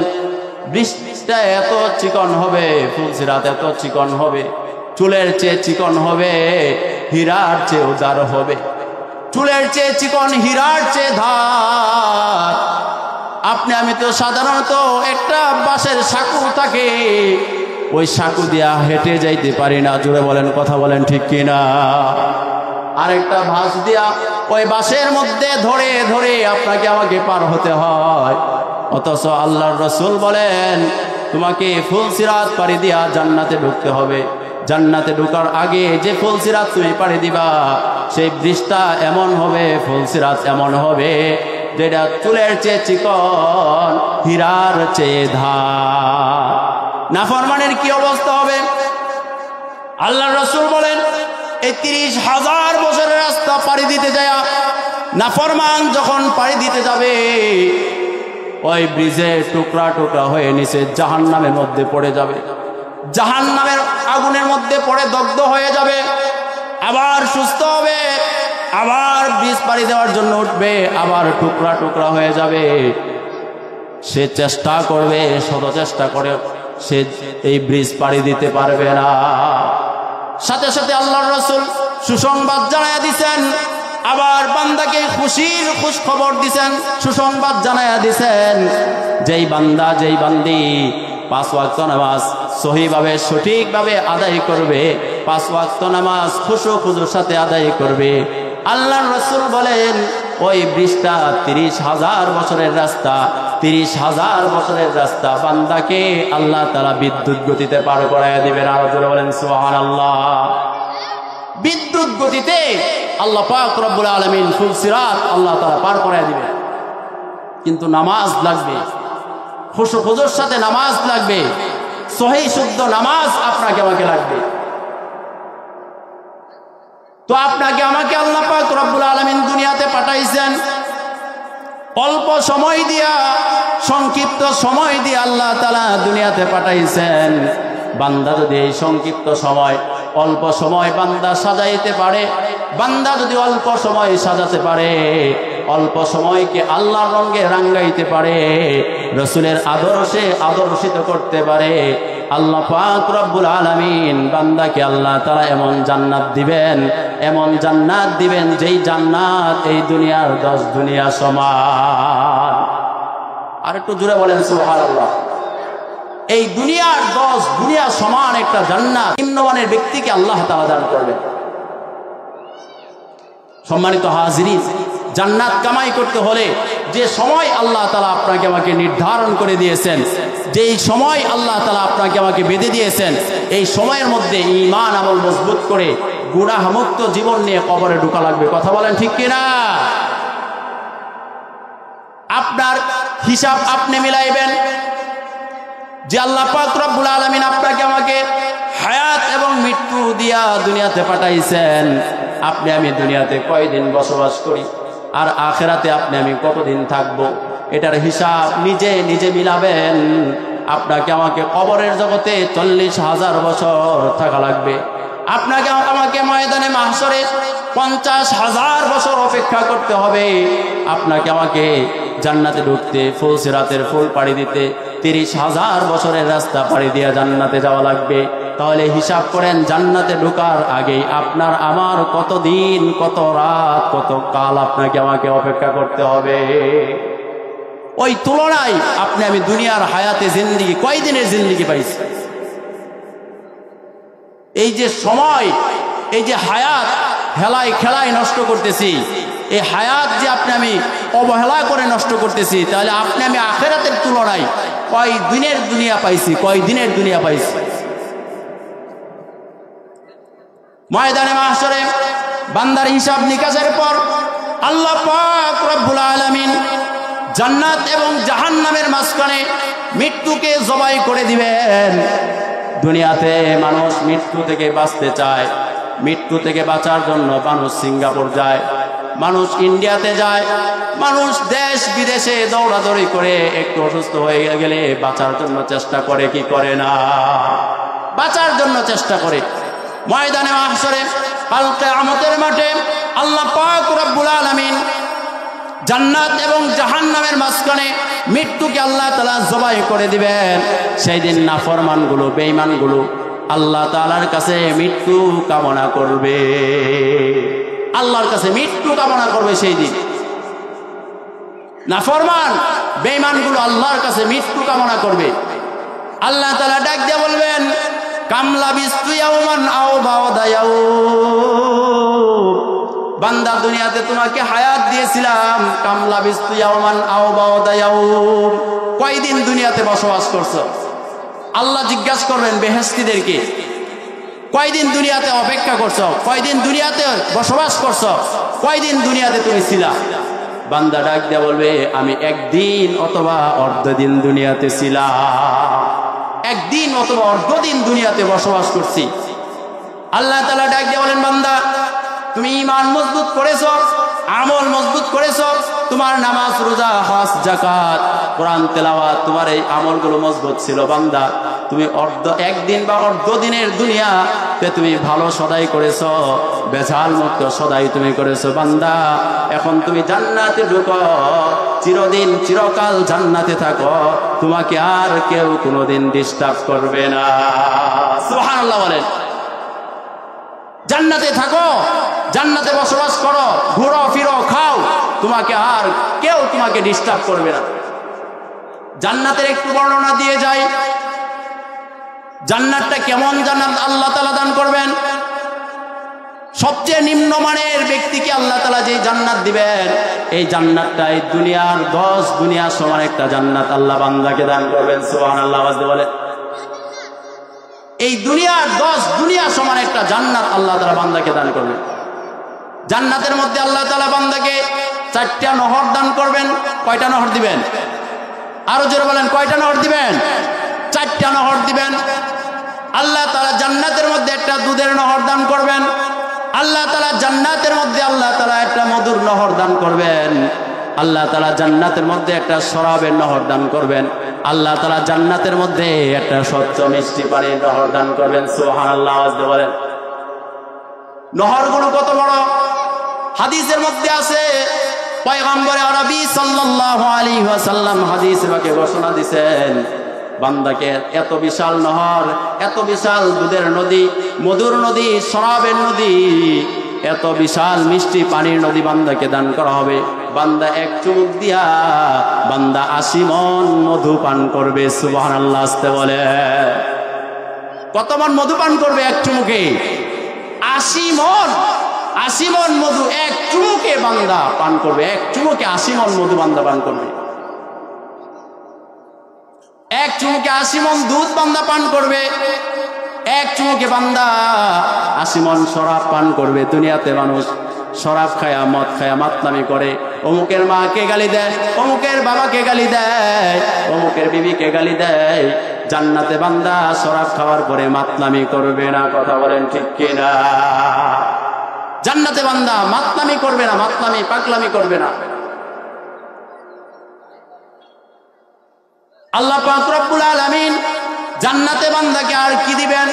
ব্রিজটা এত চিকন হবে, ফুলসিরাত এত চিকন হবে, চুলের চেয়ে চিকন হবে, হীরার চেয়ে উদার হবে। চুলের চেয়ে চিকন, হীরার চেয়ে ধার। আপনি আমি তো সাধারণত একটা বাঁশের সাঁকু থাকে, ওই সাঁকু দিয়া হেঁটে যাইতে পারি না। জোরে বলেন, কথা বলেন ঠিক কিনা? আরেকটা বাঁশ দিয়া ওই বাঁশের মধ্যে ধরে ধরে আপনাকে আমাকে পার হতে হয়। অথচ আল্লাহর রাসূল বলেন, তোমাকে ফুলসিরাত পাড়ি দিয়া জান্নাতে ঢুকতে হবে। জান্নাতে ঢোকার আগে যে ফুলসিরাত তুমি পাড়ি দিবা, সেই ব্রিজটা এমন হবে, ফুলসিরাত এমন হবে যেটা চুলের চেয়ে চিকন, হীরার চেয়ে ধার। নাফরমানের কি অবস্থা হবে? আল্লাহর রাসূল বলেন, এই 30,000 বছরের রাস্তা পাড়ি দিতে যায় নাফরমান যখন পাড়ি দিতে যাবে, ওই ব্রিজে টুকরা টুকরা হয়ে নিচে জাহান্নামের মধ্যে পড়ে যাবে। জাহান্নামের আগুনের মধ্যে পড়ে দগ্ধ হয়ে যাবে। আবার সুস্থ হবে, আবার ব্রিজ পাড়ি দেওয়ার জন্য উঠবে, আবার টুকরা টুকরা হয়ে যাবে। সে চেষ্টা করবে, শত চেষ্টা করে সে এই ব্রিজ পাড়ি দিতে পারবে না। সাথে সাথে আল্লাহর রাসূল সুসংবাদ জানায়া দিয়েছেন, আবার বান্দাকে খুশির খুশ খবর দিয়েছেন, সুসংবাদ জানায়া দিয়েছেন, যেই বান্দা, যেই বান্দি 5 ওয়াক্ত নামাজ সহিভাবে সঠিকভাবে আদায় করবে, 5 ওয়াক্ত নামাজ খুশুর সাথে আদায় করবে, আল্লাহর রাসূল বলেন ওই ব্রিজটা 30,000 বছরের রাস্তা, 30,000 বছরের রাস্তা বান্দাকে আল্লাহ তাআলা বিদ্যুৎ গতিতে পার করায় দিবেন। আর জোরে বলেন সুবহানাল্লাহ। বিদ্যুৎ গতিতে আল্লাহ পাক রব্বুল আলামিন ফুলসিরাত আল্লাহ তাআলা পার করায় দিবেন। কিন্তু নামাজ লাগবে, খুশুর সাথে নামাজ লাগবে, সহিহ শুদ্ধ নামাজ আপনাকে আমাকে লাগবে। তো আপনাকে আমাকে আল্লাহ পাক রব্বুল আলামিন দুনিয়াতে পাঠাইছেন অল্প সময় দিয়া, সংক্ষিপ্ত সময় দিয়ে আল্লাহ তাআলা দুনিয়াতে পাঠাইছেন। বান্দা যদি এই সংক্ষিপ্ত সময়, অল্প সময় বান্দা সাজাইতে পারে, বান্দা যদি অল্প সময় সাজাতে পারে, অল্প সময়কে আল্লাহর রঙে রাঙ্গাইতে পারে, রাসূলের আদর্শে আদর্শিত করতে পারে, আল্লাহ পাক রব্বুল আলামিন বান্দাকে আল্লাহ তাআলা এমন জান্নাত দিবেন, এমন জান্নাত দিবেন যেই জান্নাত এই দুনিয়ার 10 দুনিয়া সমান। আর একটু জোরে বলেন সুবহানাল্লাহ। এই দুনিয়ার 10 দুনিয়া সমান একটা জান্নাত নিম্নমানের ব্যক্তিকে আল্লাহ তাআলা দান করবেন। সম্মানিত হাজিরিন, জান্নাত কামাই করতে হলে যে সময় আল্লাহ তাআলা আপনাকে আমাকে নির্ধারণ করে দিয়েছেন, যেই সময় আল্লাহ তাআলা আপনাকে আমাকে বেঁধে দিয়েছেন, এই সময়ের মধ্যে ঈমান আমল মজবুত করে গুনাহ মুক্ত জীবন নিয়ে কবরে ঢোকা লাগবে। কথা বলেন ঠিক কিনা? আপনার হিসাব আপনি মিলাইবেন যে আল্লাহ পাক রব্বুল আলামিন আপনাকে আমাকে হায়াত এবং মৃত্যু দিয়া দুনিয়াতে পাঠাইছেন, আপনি আমি দুনিয়াতে কয়দিন বসবাস করি আর আখিরাতে আপনি আমি কতদিন থাকব, এটার হিসাব নিজে নিজে মিলাবেন। আপনাকে আমাকে কবরের জগতে 40,000 বছর থাকা লাগবে, আপনাকে আমাকে ময়দানে মাহশরে 50,000 বছর অপেক্ষা করতে হবে, আপনাকে আমাকে জান্নাতে ঢুকতে ফুলসিরাতের ফুল পাড়ি দিতে 30,000 বছরের রাস্তা পাড়ি দিয়ে জান্নাতে যাওয়া লাগবে। তাহলে হিসাব করেন জান্নাতে ঢোকার আগেই আপনার আমার কত দিন, কত রাত, কত কাল আপনাকে আমাকে অপেক্ষা করতে হবে। ওই তুলনায় আপনি আমি দুনিয়ার হায়াতে জিন্দেগি কয়দিনের জিন্দেগি পাইছি? এই যে সময়, এই যে হায়াত হেলায় খেলায় নষ্ট করতেছি, এই হায়াত যে আপনি আমি অবহেলা করে নষ্ট করতেছি, তাহলে আপনি আমি আখিরাতের তুলনায় কয় দিনের দুনিয়া পাইছি, কয় দিনের দুনিয়া পাইছি? ময়দানে মাহশরে বান্দার হিসাব নিকাশের পর আল্লাহ পাক রব্বুল আলামিন জান্নাত এবং জাহান্নামের মাঝখানে মৃত্যুকে জবাই করে দিবেন। দুনিয়াতে মানুষ মৃত্যু থেকে বাঁচতে চায়, মৃত্যু থেকে বাঁচার জন্য মানুষ সিঙ্গাপুর যায়, মানুষ ইন্ডিয়াতে যায়, মানুষ দেশ বিদেশে দৌড়াদৌড়ি করে একটু অসুস্থ হয়ে গেলে বাঁচার জন্য চেষ্টা করে, কি করে না? বাঁচার জন্য চেষ্টা করে। ময়দানে মাহশরে কাল কিয়ামতের মাঠে আল্লাহ পাক রব্বুল আলামিন জান্নাত এবং জাহান্নামের মাঝখানে মৃত্যুকে আল্লাহ তাআলা জবাই করে দিবেন। সেই দিন নাফরমানগুলো, বেঈমানগুলো আল্লাহ তাআলার কাছে মৃত্যু কামনা করবে, আল্লাহর কাছে মৃত্যু কামনা করবে। সেই দিন নাফরমান বেঈমানগুলো আল্লাহর কাছে মৃত্যু কামনা করবে। আল্লাহ তাআলা ডাক দিয়ে বলবেন, কামলা বিস্তু ইয়াওমান আও বাওদা ইয়াউম, বান্দা দুনিয়াতে তোমাকে হায়াত দিয়েছিলাম, কামলা বিস্তু ইয়াওমান আও বাওদা ইয়াউম, কয়দিন দুনিয়াতে বসবাস করছো? আল্লাহ জিজ্ঞাসা করবেন বেহেশতীদেরকে, কয়দিন দুনিয়াতে অপেক্ষা করছো, কয়দিন দুনিয়াতে বসবাস করছো, কয়দিন দুনিয়াতে তুমি ছিলা? বান্দা ডাক দিয়ে বলবে, আমি একদিন অথবা অর্ধদিন দুনিয়াতে ছিলাম, একদিন অথবা অর্ধদিন দুনিয়াতে বসবাস করছি। আল্লাহ তাআলা ডাক দিয়ে বলেন, বান্দা তুমি ঈমান মজবুত করেছো, আমল মজবুত করেছো, তোমার নামাজ রোজা হজ যাকাত কোরআন তেলাওয়াত তোমার এই আমলগুলো মজবুত ছিল। বান্দা তুমি একদিন বা অর্ধদিনের দুনিয়াতে তুমি ভালো সদাই করেছো, বেজাল মুক্ত সদাই তুমি করেছো। বান্দা এখন তুমি জান্নাতে ঢুকো, চিরদিন চিরকাল জান্নাতে থাকো, তোমাকে আর কেউ কোনোদিন ডিস্টার্ব করবে না। সুবহানাল্লাহ বলেন। জান্নাতে থাকো, জান্নাতে বসবাস করো, ঘুরো ফিরো খাও, তোমাকে আর কেউ তোমাকে ডিস্টার্ব করবে না। জান্নাতের একটু বর্ণনা দিয়ে যায়, জান্নাতটা কেমন জান্নাত আল্লাহ তাআলা দান করবেন? সবচেয়ে নিম্নমানের ব্যক্তিকে আল্লাহ তাআলা যে জান্নাত দিবেন, এই জান্নাতটা এই দুনিয়ার 10 দুনিয়া সমান একটা জান্নাত আল্লাহ বান্দাকে দান করবেন। সুবহানাল্লাহ আওয়াজ দিয়ে বলে, এই দুনিয়ার 10 দুনিয়া সমান একটা জান্নাত আল্লাহ তাআলা বান্দাকে দান করবেন। জান্নাতের মধ্যে আল্লাহ তাআলা বান্দাকে 4টা নহর দান করবেন। কয়টা নহর দিবেন? আরো জোরে বলেন, কয়টা নহর দিবেন? 4টা নহর দিবেন। আল্লাহ তাআলা জান্নাতের মধ্যে একটা দুধের নহর দান করবেন। আল্লাহ তাআলা জান্নাতের মধ্যে আল্লাহ তাআলা একটা মধুর নহর দান করবেন। আল্লাহ তাআলা জান্নাতের মধ্যে একটা শরাবের নহর দান করবেন। আল্লাহ তাআলা জান্নাতের মধ্যে একটা স্বচ্ছ মিষ্টি পানির নহর দান করবেন। সুবহানাল্লাহ আওয়াজ দিয়ে বলেন। নহরগুলো কত বড়? হাদিসের মধ্যে আছে পয়গম্বর আরবি সাল্লাল্লাহু আলাইহি ওয়াসাল্লাম হাদিসে পাকে ঘোষণা দিয়েছেন, বান্দাকে এত বিশাল নহর, এত বিশাল দুধের নদী, মধুর নদী, শরাবের নদী, এত বিশাল মিষ্টি পানির নদী বান্দাকে দান করা হবে। বান্দা এক চুমুক দিয়া বান্দা 80 মণ মধু পান করবে। সুবহানাল্লাহ আস্তে বলে। কত মণ মধু পান করবে এক চুমুকে? 80 মণ। 80 মণ মধু এক চুমুকে বান্দা পান করবে। এক চুমুকে 80 মণ মধু বান্দা পান করবে। এক চুমুকে 80 মণ দুধ বান্দা পান করবে। এক চুমুকে বান্দা 80 মণ শরাব পান করবে। দুনিয়াতে মানুষ শরাব খায়া, মদ খায়া মাতলামি করে, অমুকের মাকে গালি দেয়, অমুকের বাবাকে গালি দেয়, অমুকের বিবিকে গালি দেয়। জান্নাতে বান্দা শরাব খাওয়ার পরে মাতলামি করবে না। কথা বলেন ঠিক কিনা? জান্নাতে বান্দা মাতলামি করবে না, মাতলামি পাগলামি করবে না। আল্লাহ পাক রব্বুল আলামিন জান্নাতে বান্দাকে আর কি দিবেন?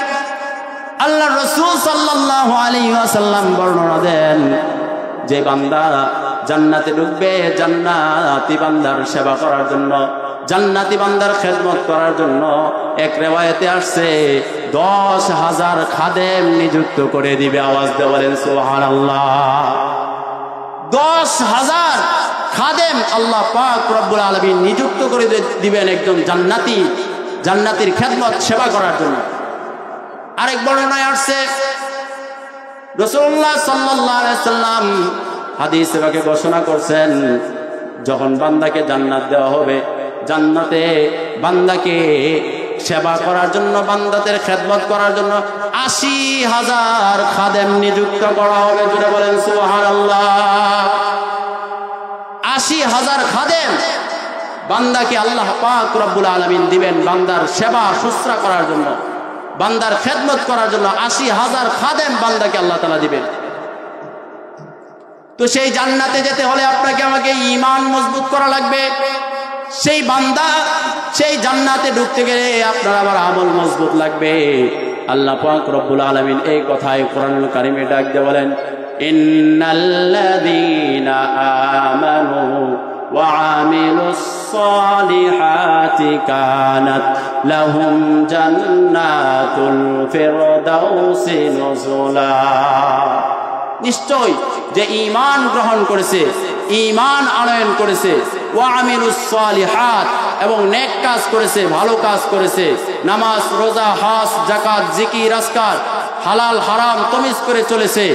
আল্লাহ রাসূল সাল্লাল্লাহু আলাইহি ওয়াসাল্লাম বর্ণনা দেন, যে বান্দা জান্নাতে ঢুকবে জান্নাতি বান্দার সেবা করার জন্য, জান্নাতি বান্দার খেদমত করার জন্য, এক রিওয়ায়াতে আসছে 10,000 খাদেম নিযুক্ত করে দিবে। আওয়াজ দিয়ে বলেন সুবহানাল্লাহ। 10,000 খাদেম আল্লাহ পাক রব্বুল আলামিন নিযুক্ত করে দিবেন একজন জান্নাতি, জান্নাতির খেদমত সেবা করার জন্য। আরেক বর্ণনায় আসছে, রাসূলুল্লাহ সাল্লাল্লাহু আলাইহি সাল্লাম হাদিসে পাকে ঘোষণা করছেন, যখন বান্দাকে জান্নাত দেওয়া হবে, জান্নাতে বান্দাকে সেবা করার জন্য, বান্দাদের খেদমত করার জন্য 80,000 খাদেম নিযুক্ত করা হবে। জুড়ে বলেন সুবহানাল্লাহ। 80,000 খাদেম বান্দাকে আল্লাহ পাক রব্বুল আলামিন দিবেন বান্দার সেবা শুশ্রূষা করার জন্য, বান্দার খেদমত করার জন্য 80,000 খাদেম বান্দাকে আল্লাহ তাআলা দিবেন। তো সেই জান্নাতে যেতে হলে আপনাকে আমাকে ঈমান মজবুত করা লাগবে। সেই বান্দা সেই জান্নাতে ঢুকতে গেলে আপনার আমার আমল মজবুত লাগবে। আল্লাহ পাক রব্বুল আলামিন এই কথায় কোরআনুল কারীমে ডাক দিয়ে বলেন, ইন্নাল্লাযীনা আমানু ওয়া আমিলুস সালিহাতি কানাত লাহুম জান্নাতুল ফিরদাউসি নুজুলা। নিশ্চয় যে ঈমান গ্রহণ করেছে, ঈমান আনয়ন করেছে, ওয়া আমিলুস সালিহাত এবং নেক কাজ করেছে, ভালো কাজ করেছে, নামাজ, রোজা, হজ, যাকাত, জিকির, আজকার, হালাল হারাম তমিজ করে চলেছে,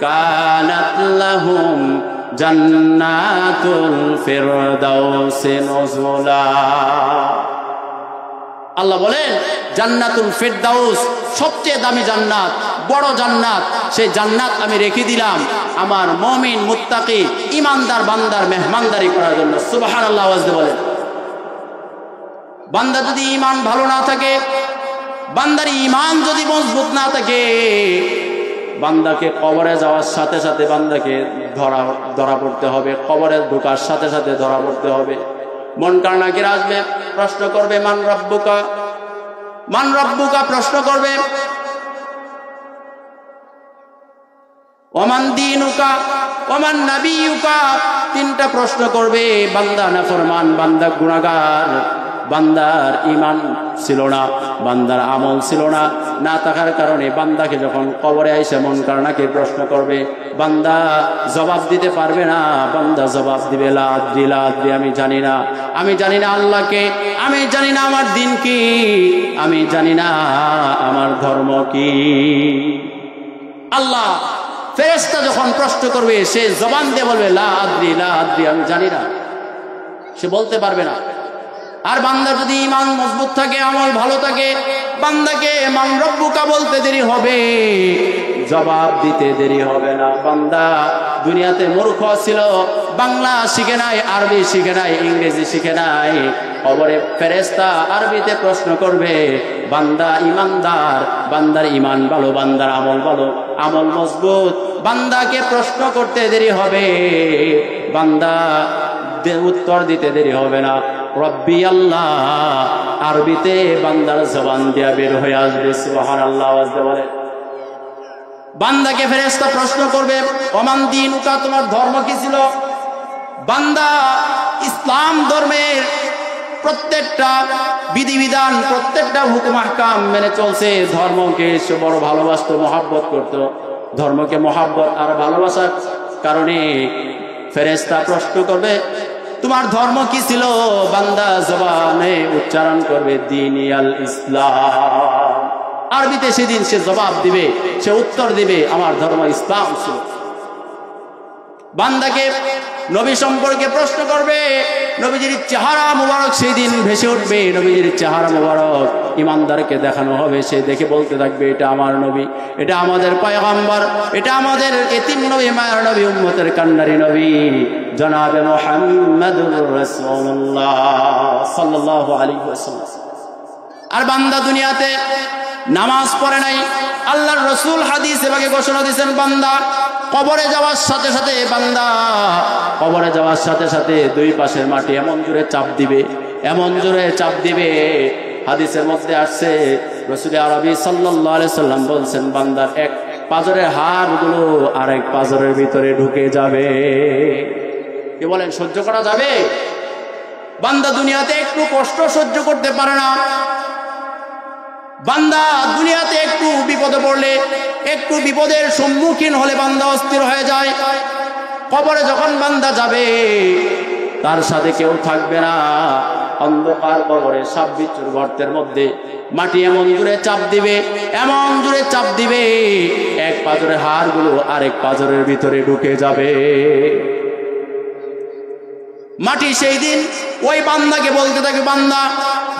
কানাত লাহুম জান্নাতুল ফিরদাউসি নুজুলা। আল্লাহ বলেন জান্নাতুল ফিরদাউস সবচেয়ে দামি জান্নাত, বড় জান্নাত, সেই জান্নাত আমি রেখে দিলাম আমার মুমিন, মুত্তাকি, ঈমানদার বান্দার মেহমানদারি করার জন্য। সুবহানাল্লাহ আওয়াজ দিয়ে বলেন। বান্দা যদি ঈমান ভালো না থাকে, বান্দার ঈমান যদি মজবুত না থাকে, বান্দাকে কবরে যাওয়ার সাথে সাথে বান্দাকে ধরা পড়তে হবে, কবরে ঢোকার সাথে সাথে ধরা পড়তে হবে। মুনকার নাকির আসবে, প্রশ্ন করবে মান রাব্বুকা, মান রাব্বুকা প্রশ্ন করবে, ওমান দীনুকা, ওমান নাবিয়ুকা, তিনটা প্রশ্ন করবে। বান্দা নাফরমান, বান্দা গুনাহগার, বান্দার ঈমান ছিল না, বান্দার আমল ছিল না, না থাকার কারণে বান্দাকে যখন কবরে আইসা মুনকার নাকির প্রশ্ন করবে, বান্দা জবাব দিতে পারবে না। বান্দা জবাব দিবে লা আদরি, লা আদরি, আমি জানি না, আমি জানি না আল্লাহকে, আমি জানি না আমার দিন কি, আমি জানি না আমার ধর্ম কি। আল্লাহ ফেরেশতা যখন প্রশ্ন করবে, সে জবান দিয়ে বলবে লা আদরি, লা আদরি, আমি জানি না, সে বলতে পারবে না। আর বান্দা যদি ঈমান মজবুত থাকে, আমল ভালো থাকে, বান্দাকে মান রব্বুকা বলতে দেরি হবে, জবাব দিতে দেরি হবে না। বান্দা দুনিয়াতে মূর্খ ছিল, বাংলা শিখে নাই, আরবি শিখে নাই, ইংরেজি শিখে নাই, কবরে ফেরেশতা আরবিতে প্রশ্ন করবে। বান্দা ঈমানদার, বান্দার ঈমান ভালো, বান্দার আমল ভালো, আমল মজবুত, বান্দাকে প্রশ্ন করতে দেরি হবে, বান্দা উত্তর দিতে দেরি হবে না। রব্বি আল্লাহ আরবিতে বান্দার জবান দিয়া বের হয়ে আসবে। সুবহানাল্লাহ আওয়াজ দিয়ে বলে। বান্দাকে ফেরেশতা প্রশ্ন করবে ওমান দীনুকা, তোমার ধর্ম কি ছিল? বান্দা ইসলাম ধর্মের প্রত্যেকটা বিধিবিধান, প্রত্যেকটা হুকুম আহকাম মেনে চলছে। ধর্মকে সে বড় ভালোবাসতো, মহাব্বত করত। ধর্মকে মহাব্বত আর ভালোবাসার কারণে ফেরেশতা প্রশ্ন করবে, তোমার ধর্ম কি ছিল? বান্দা জবানে উচ্চারণ করবে দীনিয়াল ইসলাম। আরবিতে সেদিন সে জবাব দিবে, সে উত্তর দিবে, আমার ধর্ম ইসলাম ছিল। বান্দাকে নবী সম্পর্কে প্রশ্ন করবে, নবীজির চেহারা মুবারক সেই দিন ভেসে উঠবে। নবীজির চেহারা মুবারক ইমানদারকে দেখানো হবে, সে দেখে বলতে থাকবে, এটা আমার নবী, এটা আমাদের পয়গম্বর, এটা আমাদের এতিম নবী, মায়ের নবী, উম্মতের কান্নারি নবী জনাবে মুহাম্মদুর রাসূলুল্লাহ সাল্লাল্লাহু আলাইহি ওয়াসাল্লাম। আর বান্দা দুনিয়াতে নামাজ পড়ে নাই। আল্লাহর রাসূল হাদিসে ভাগে ঘোষণা দিয়েছেন, বান্দা কবরে যাওয়ার সাথে সাথে, বান্দা কবরে যাওয়ার সাথে সাথে দুই পাশের মাটি এমন জোরে চাপ দিবে, এমন জোরে চাপ দিবে। হাদিসের মধ্যে আসছে, রাসূল আরবি সাল্লাল্লাহু আলাইহি সাল্লাম বলছেন, বান্দার এক পাজরের হাড়গুলো আরেক পাজরের ভিতরে ঢুকে যাবে। কি বলেন, সহ্য করা যাবে? বান্দা দুনিয়াতে একটু কষ্ট সহ্য করতে পারে না। বান্দা দুনিয়াতে একটু বিপদে পড়লে, একটু বিপদের সম্মুখীন হলে বান্দা অস্থির হয়ে যায়। কবরে যখন বান্দা যাবে, তার সাথে কেউ থাকবে না। অন্ধকার কবরে সাপ বিচ্ছুর গর্তের মধ্যে মাটি এমন জোরে চাপ দিবে, এমন জোরে চাপ দিবে, এক পাজরের হাড়গুলো আরেক পাজরের ভিতরে ঢুকে যাবে। মাটি সেই দিন ওই বান্দাকে বলতে থাকে, বান্দা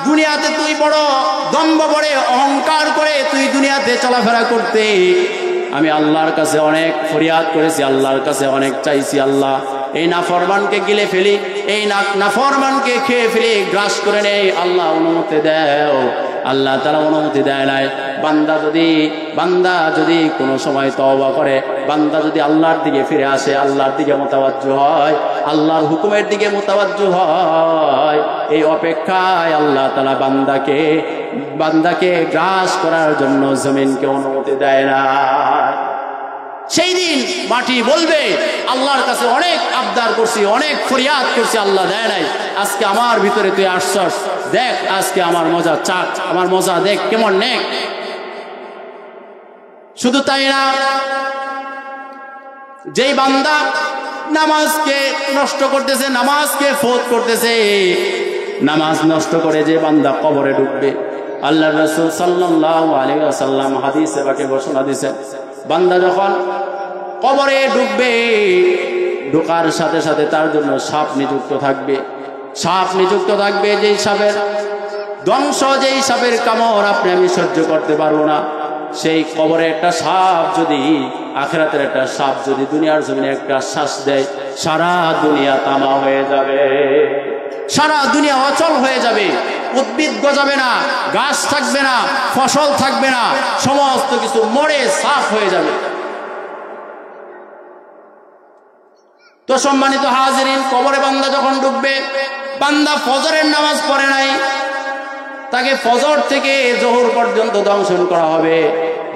দুনিয়াতে তুই বড় দম্ভ করে, অহংকার করে তুই দুনিয়াতে চলাফেরা করতে, আমি আল্লাহর কাছে অনেক ফরিয়াদ করেছি, আল্লাহর কাছে অনেক চাইছি, আল্লাহ এই নাফরমানকে গিলে ফেলি, এই নাফরমানকে খেয়ে ফেলি, গ্রাস করে নেই, আল্লাহ অনুমতি দেও। আল্লাহ তাআলা অনুমতি দেয় নাই। বান্দা যদি কোনো সময় তওবা করে, বান্দা যদি আল্লাহর দিকে ফিরে আসে, আল্লাহর দিকে মুতাওয়াজ্জু হয়, আল্লাহর হুকুমের দিকে মুতাওয়াজ্জু হয়, এই অপেক্ষায় আল্লাহ তাআলা বান্দাকে গ্রাস করার জন্য জমিনকে অনুমতি দেয় না। সেই দিন মাটি বলবে, আল্লাহর কাছে অনেক আবদার করছি, অনেক ফরিয়াদ করছি, আল্লাহ দেয় নাই। আজকে আমার ভিতরে তুই আসছস, দেখ আজকে আমার মজা চাক, আমার মজা দেখ কেমন নেক। শুধু তাই না, যেই বান্দা নামাজকে নষ্ট করতেছে, নামাজকে ফৌত করতেছে, নামাজ নষ্ট করে যে বান্দা কবরে ঢুকবে, আল্লাহর রাসূল সাল্লাল্লাহু আলাইহি ওয়াসাল্লাম হাদিসে বাকে ঘোষণা দিয়েছেন, বান্দা যখন কবরে ঢুকবে, ঢোকার সাথে সাথে তার জন্য সাপ নিযুক্ত থাকবে। সাপ নিযুক্ত থাকবে, যেই সাপের ধ্বংস, যেই সাপের কামড় আপনি আমি সহ্য করতে পারবো না। সেই কবরে একটা সাপ যদি, আখিরাতের একটা সাপ যদি দুনিয়ার জমিনে একটা শ্বাস দেয়, সারা দুনিয়া তামা হয়ে যাবে, সারা দুনিয়া অচল হয়ে যাবে, উদ্ভিদ গজাবে না, গাছ থাকবে না, ফসল থাকবে না, সমস্ত কিছু মরে সাফ হয়ে যাবে। তো সম্মানিত হাজিরিন, কবরে বান্দা যখন ঢুকবে, বান্দা ফজরের নামাজ পড়ে নাই, তাকে ফজর থেকে জোহর পর্যন্ত দংশন করা হবে।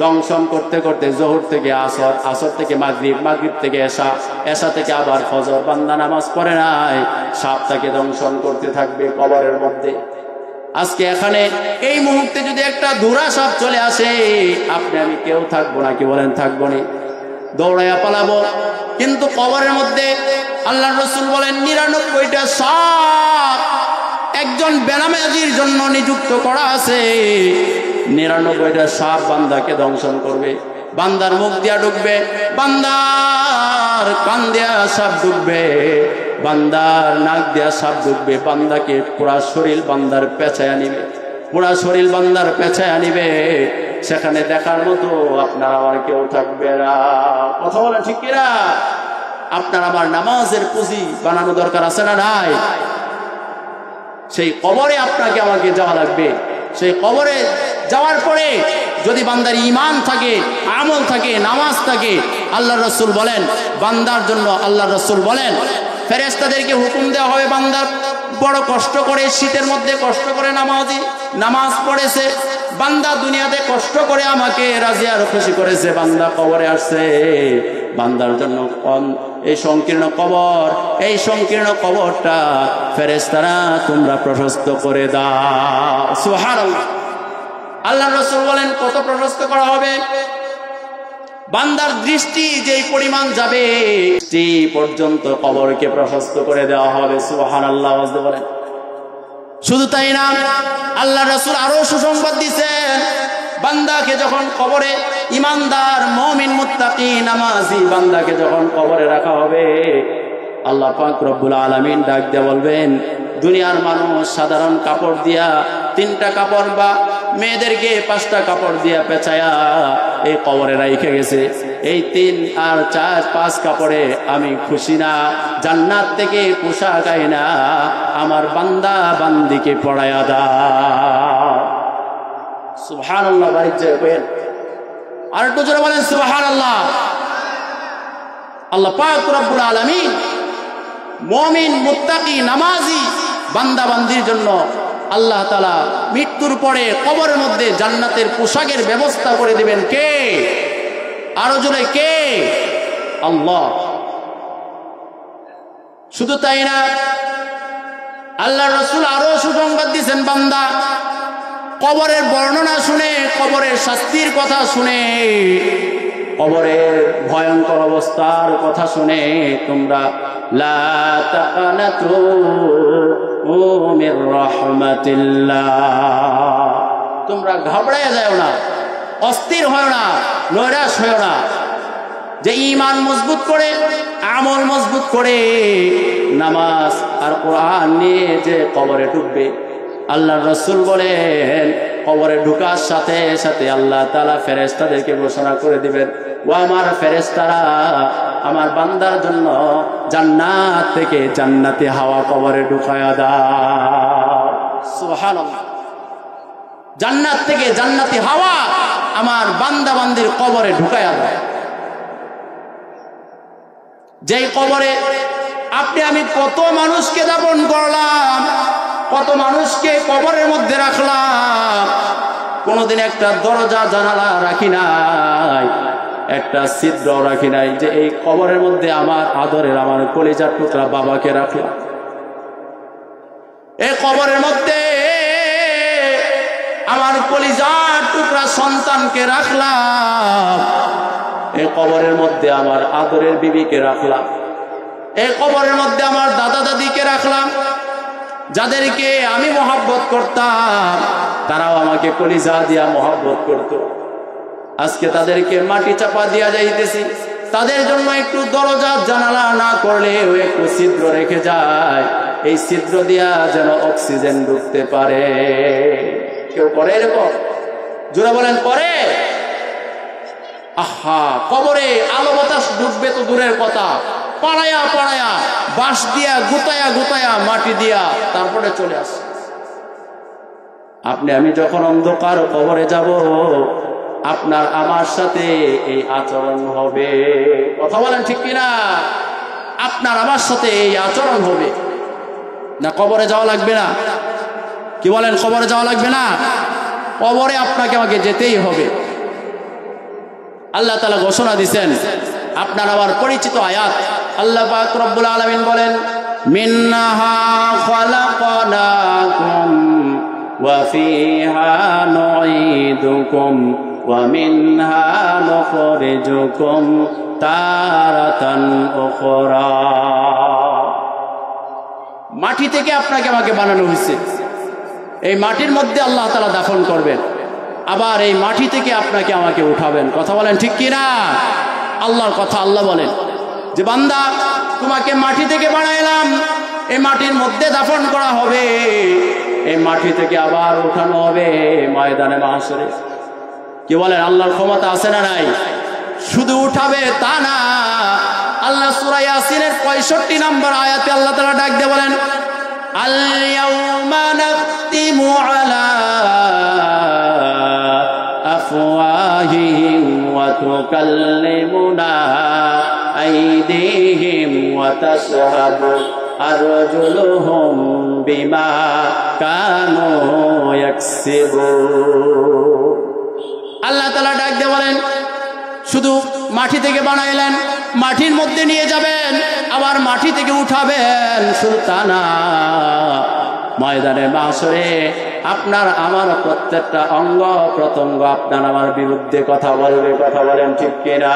দংশন করতে করতে জোহর থেকে আসর, আসর থেকে মাগরিব, মাগরিব থেকে এশা, এশা থেকে আবার ফজর। বান্দা নামাজ পড়ে নাই, সাপ তাকে দংশন করতে থাকবে কবরের মধ্যে। আজকে এখানে এই মুহূর্তে যদি একটা ধুরা সাপ চলে আসে, আপনি আমি কেউ থাকবো না, কি বলেন, থাকবো না, দৌড়াইয়া পালাবো। কিন্তু কবরের মধ্যে আল্লাহর রাসূল বলেন ৯৯টা সাপ একজন বেনামাজির জন্য নিযুক্ত করা আছে। ৯৯টা সাপ বান্দাকে দংশন করবে। বান্দার মুখ দিয়া ঢুকবে, বান্দার কান দিয়া সাপ ঢুকবে, বান্দার নাক দিয়া সাপ ঢুকবে, বান্দাকে পুরা শরীর বান্দার পেঁচায় আনিবে, পুরা শরীর বান্দার পেঁচায় আনিবে। সেখানে দেখার মতো আপনার আমার কেউ থাকবে না। কথা বলেন ঠিক কিনা? আপনার আমার নামাজের পুঁজি বানানো দরকার আছে না নাই? সেই কবরে আপনাকে আমাকে যাওয়া লাগবে। সেই কবরে যাওয়ার পরে যদি বান্দার ঈমান থাকে, আমল থাকে, নামাজ থাকে, আল্লাহর রাসূল বলেন বান্দার জন্য, আল্লাহর রাসূল বলেন ফেরেশতাদেরকে হুকুম দেওয়া হবে, বান্দার বড় কষ্ট করে, শীতের মধ্যে কষ্ট করে নামাজ পড়েছে, বান্দা দুনিয়াতে কষ্ট করে আমাকে রাজি আর খুশি করেছে, বান্দা কবরে আসছে, বান্দার জন্য এই সংকীর্ণ কবর, এই সংকীর্ণ কবরটা ফেরেশতারা তোমরা প্রশস্ত করে দাও। সুবহানাল্লাহ। আল্লাহর রাসূল বলেন কত প্রশস্ত করা হবে? বান্দার দৃষ্টি যেই পরিমাণ যাবে সেই পর্যন্ত কবরকে প্রশস্ত করে দেওয়া হবে। সুবহানাল্লাহ বলেন। শুধু তাই না, আল্লাহর রাসূল আরো সুসংবাদ দিয়েছেন, বান্দাকে যখন কবরে, ইমানদার মুমিন মুত্তাকি নামাজি বান্দাকে যখন কবরে রাখা হবে, আল্লাহ পাক রব্বুল আলামিন ডাক দিয়ে বলবেন, দুনিয়ার মানুষ সাধারণ কাপড় দিয়া 3টা কাপড় বা মেয়েদেরকে 5টা কাপড় দিয়া পেঁচায়া এই কবরে রাইখে গেছে, এই 3 আর 4 5 কাপড়ে আমি খুশি না, জান্নাত থেকে পোশাক আইনা আমার বান্দা বান্দিকে পড়ায়া দাও। সুবহানাল্লাহ। বাড়িতে বলেন আর একটু জোরে বলেন সুবহানাল্লাহ। আল্লাহ পাক রব্বুল আলামিন মুমিন মুত্তাকি নামাজি বান্দা বান্দির জন্য আল্লাহ তাআলা মৃত্যুর পরে কবরের মধ্যে জান্নাতের পোশাকের ব্যবস্থা করে দিবেন। কে? আরো জোরে কে? আল্লাহ। শুধু তাই না, আল্লাহর রাসূল আরো সুসংবাদ দিয়েছেন, বান্দা কবরের বর্ণনা শুনে, কবরের শাস্তির কথা শুনে, কবরের ভয়ঙ্কর অবস্থার কথা শুনে তোমরা লা তাকানাতু মির রাহমাতিল্লাহ, তোমরা ঘাবড়ায় যাও না, অস্থির হয় না, নৈরাশ হয় না। যে ঈমান মজবুত করে, আমল মজবুত করে, নামাজ আর কোরআন নিয়ে যে কবরে ঢুকবে, আল্লাহর রাসূল বলেন কবরে ঢুকার সাথে সাথে আল্লাহ তাআলা ফেরেশতাদেরকে ঘোষণা করে দিবেন, ও আমার ফেরেশতারা আমার বান্দার জন্য জান্নাত থেকে জান্নাতি হাওয়া কবরে ঢুকায়া দাও। সুবহানাল্লাহ। জান্নাত থেকে জান্নাতি হাওয়া আমার বান্দা বান্দির কবরে ঢুকায়া দাও। যেই কবরে আপনি আমি কত মানুষকে দাফন করলাম, কত মানুষকে কবরের মধ্যে রাখলাম, কোনদিন একটা দরজা জানালা রাখি নাই, একটা ছিদ্র রাখি নাই, যে এই কবরের মধ্যে আমার আদরের, আমার কলিজার টুকরা বাবাকে রাখলাম, এই কবরের মধ্যে আমার কলিজার টুকরা সন্তানকে রাখলাম, এই কবরের মধ্যে আমার আদরের বিবিকে রাখলাম, এই কবরের মধ্যে আমার দাদা দাদিকে রাখলাম, যাদেরকে আমি মহব্বত করতাম তারাও আমাকে কলিজা দিয়া মহব্বত করত। আজকে তাদেরকে মাটি চাপা দিয়া যাইতেছি, তাদের জন্য একটু দরজা জানালা না করলে একটু ছিদ্র রেখে যায়, এই ছিদ্র দিয়া যেন অক্সিজেন ঢুকতে পারে। কেউ করে এরকম? জোরে বলেন করে? আহা, কবরে আলো বাতাস ঢুকবে তো দূরের কথা, পাড়ায়া পাড়ায়া বাঁশ দিয়া গুতায়া গুতায়া মাটি দিয়া তারপরে চলে আসে। আপনি আমি যখন অন্ধকার কবরে যাব, আপনার আমার সাথে এই আচরণ হবে। কথা বলেন ঠিক কিনা? আপনার আমার সাথে এই আচরণ হবে না? কবরে যাওয়া লাগবে না? কি বলেন? কবরে যাওয়া লাগবে না? কবরে আপনাকে আমাকে যেতেই হবে। আল্লাহ তাআলা ঘোষণা দিয়েছেন, আপনার আমার পরিচিত আয়াত, আল্লাহ পাক রব্বুল আলামিন বলেন, মিনহা খালাকনাকুম ওয়া ফিহা নুঈদুকুম ওয়া মিনহা নুখরিজুকুম তারাতান উখরা। মাটি থেকে আপনাকে আমাকে বানানো হয়েছে, এই মাটির মধ্যে আল্লাহ তাআলা দাফন করবেন, আবার এই মাটি থেকে আপনাকে আমাকে উঠাবেন। কথা বলেন ঠিক কিনা? আল্লাহর কথা। আল্লাহ বলেন যে বান্দা তোমাকে মাটি থেকে বানাইলাম, এই মাটির মধ্যে দাফন করা হবে, এই মাটি থেকে আবার উঠানো হবে ময়দানে মাহশরে। কি বলেন? আল্লাহর ক্ষমতা আছে না নাই? শুধু উঠাবে তা না, আল্লাহ সূরা ইয়াসিনের 65 নম্বর আয়াতে আল্লাহ তাআলা ডাক দিয়ে বলেন, আল ইয়াউমা নাখতিমু আলা আফওয়াহিহিম ওয়া তুকাল্লিমুনা আইদিহিম ওয়া তাশহাদু আরজুলুহুম বিমা কানু ইয়াকসিবুন। আল্লাহ তাআলা ডাক দিয়ে বলেন, শুধু মাটি থেকে বানাইলেন, মাটির মধ্যে নিয়ে যাবেন, আবার মাটি থেকে উঠাবেন সুলতানা। ময়দানে মাহশরে আপনার আমার প্রত্যেকটা অঙ্গ প্রত্যঙ্গ আপনার আমার বিরুদ্ধে কথা বলবে। কথা বলেন ঠিক কিনা?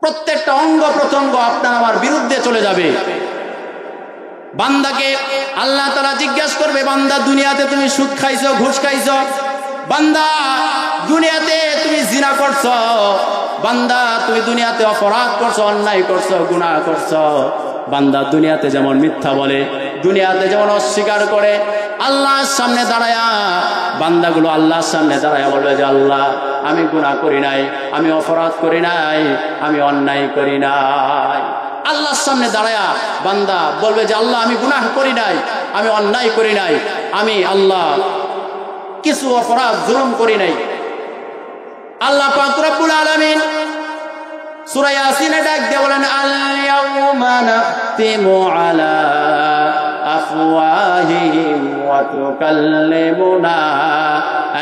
প্রত্যেকটা অঙ্গ প্রত্যঙ্গ আপনার আমার বিরুদ্ধে চলে যাবে। বান্দাকে আল্লাহ তাআলা জিজ্ঞাসা করবে, বান্দা দুনিয়াতে তুমি সুদ খাইছো, ঘুষ খাইছো? বান্দা দুনিয়াতে তুমি জিনা করছো? বান্দা তুমি দুনিয়াতে অপরাধ করছো, অন্যায় করছো, গুনাহ করছো? বান্দা দুনিয়াতে যেমন মিথ্যা বলে, দুনিয়াতে যেমন অস্বীকার করে, আল্লাহর সামনে দাঁড়ায়া বান্দাগুলো আল্লাহর সামনে দাঁড়ায়া বলবে যে আল্লাহ আমি গুনাহ করি নাই, আমি অপরাধ করি নাই, আমি অন্যায় করি নাই। আল্লাহর সামনে দাঁড়ায়া বান্দা বলবে যে আল্লাহ আমি গুনাহ করি নাই, আমি অন্যায় করি নাই, আমি আল্লাহ কিছু অপরাধ জুলুম করি নাই। আল্লাহ পাক রব্বুল আলামিন সূরা ইয়াসিনে ডাক দিয়ে বলেন, আল ইয়াউমা নাখতিমু আলা আফওয়াহিহিম ওয়া তুকাল্লিমুনা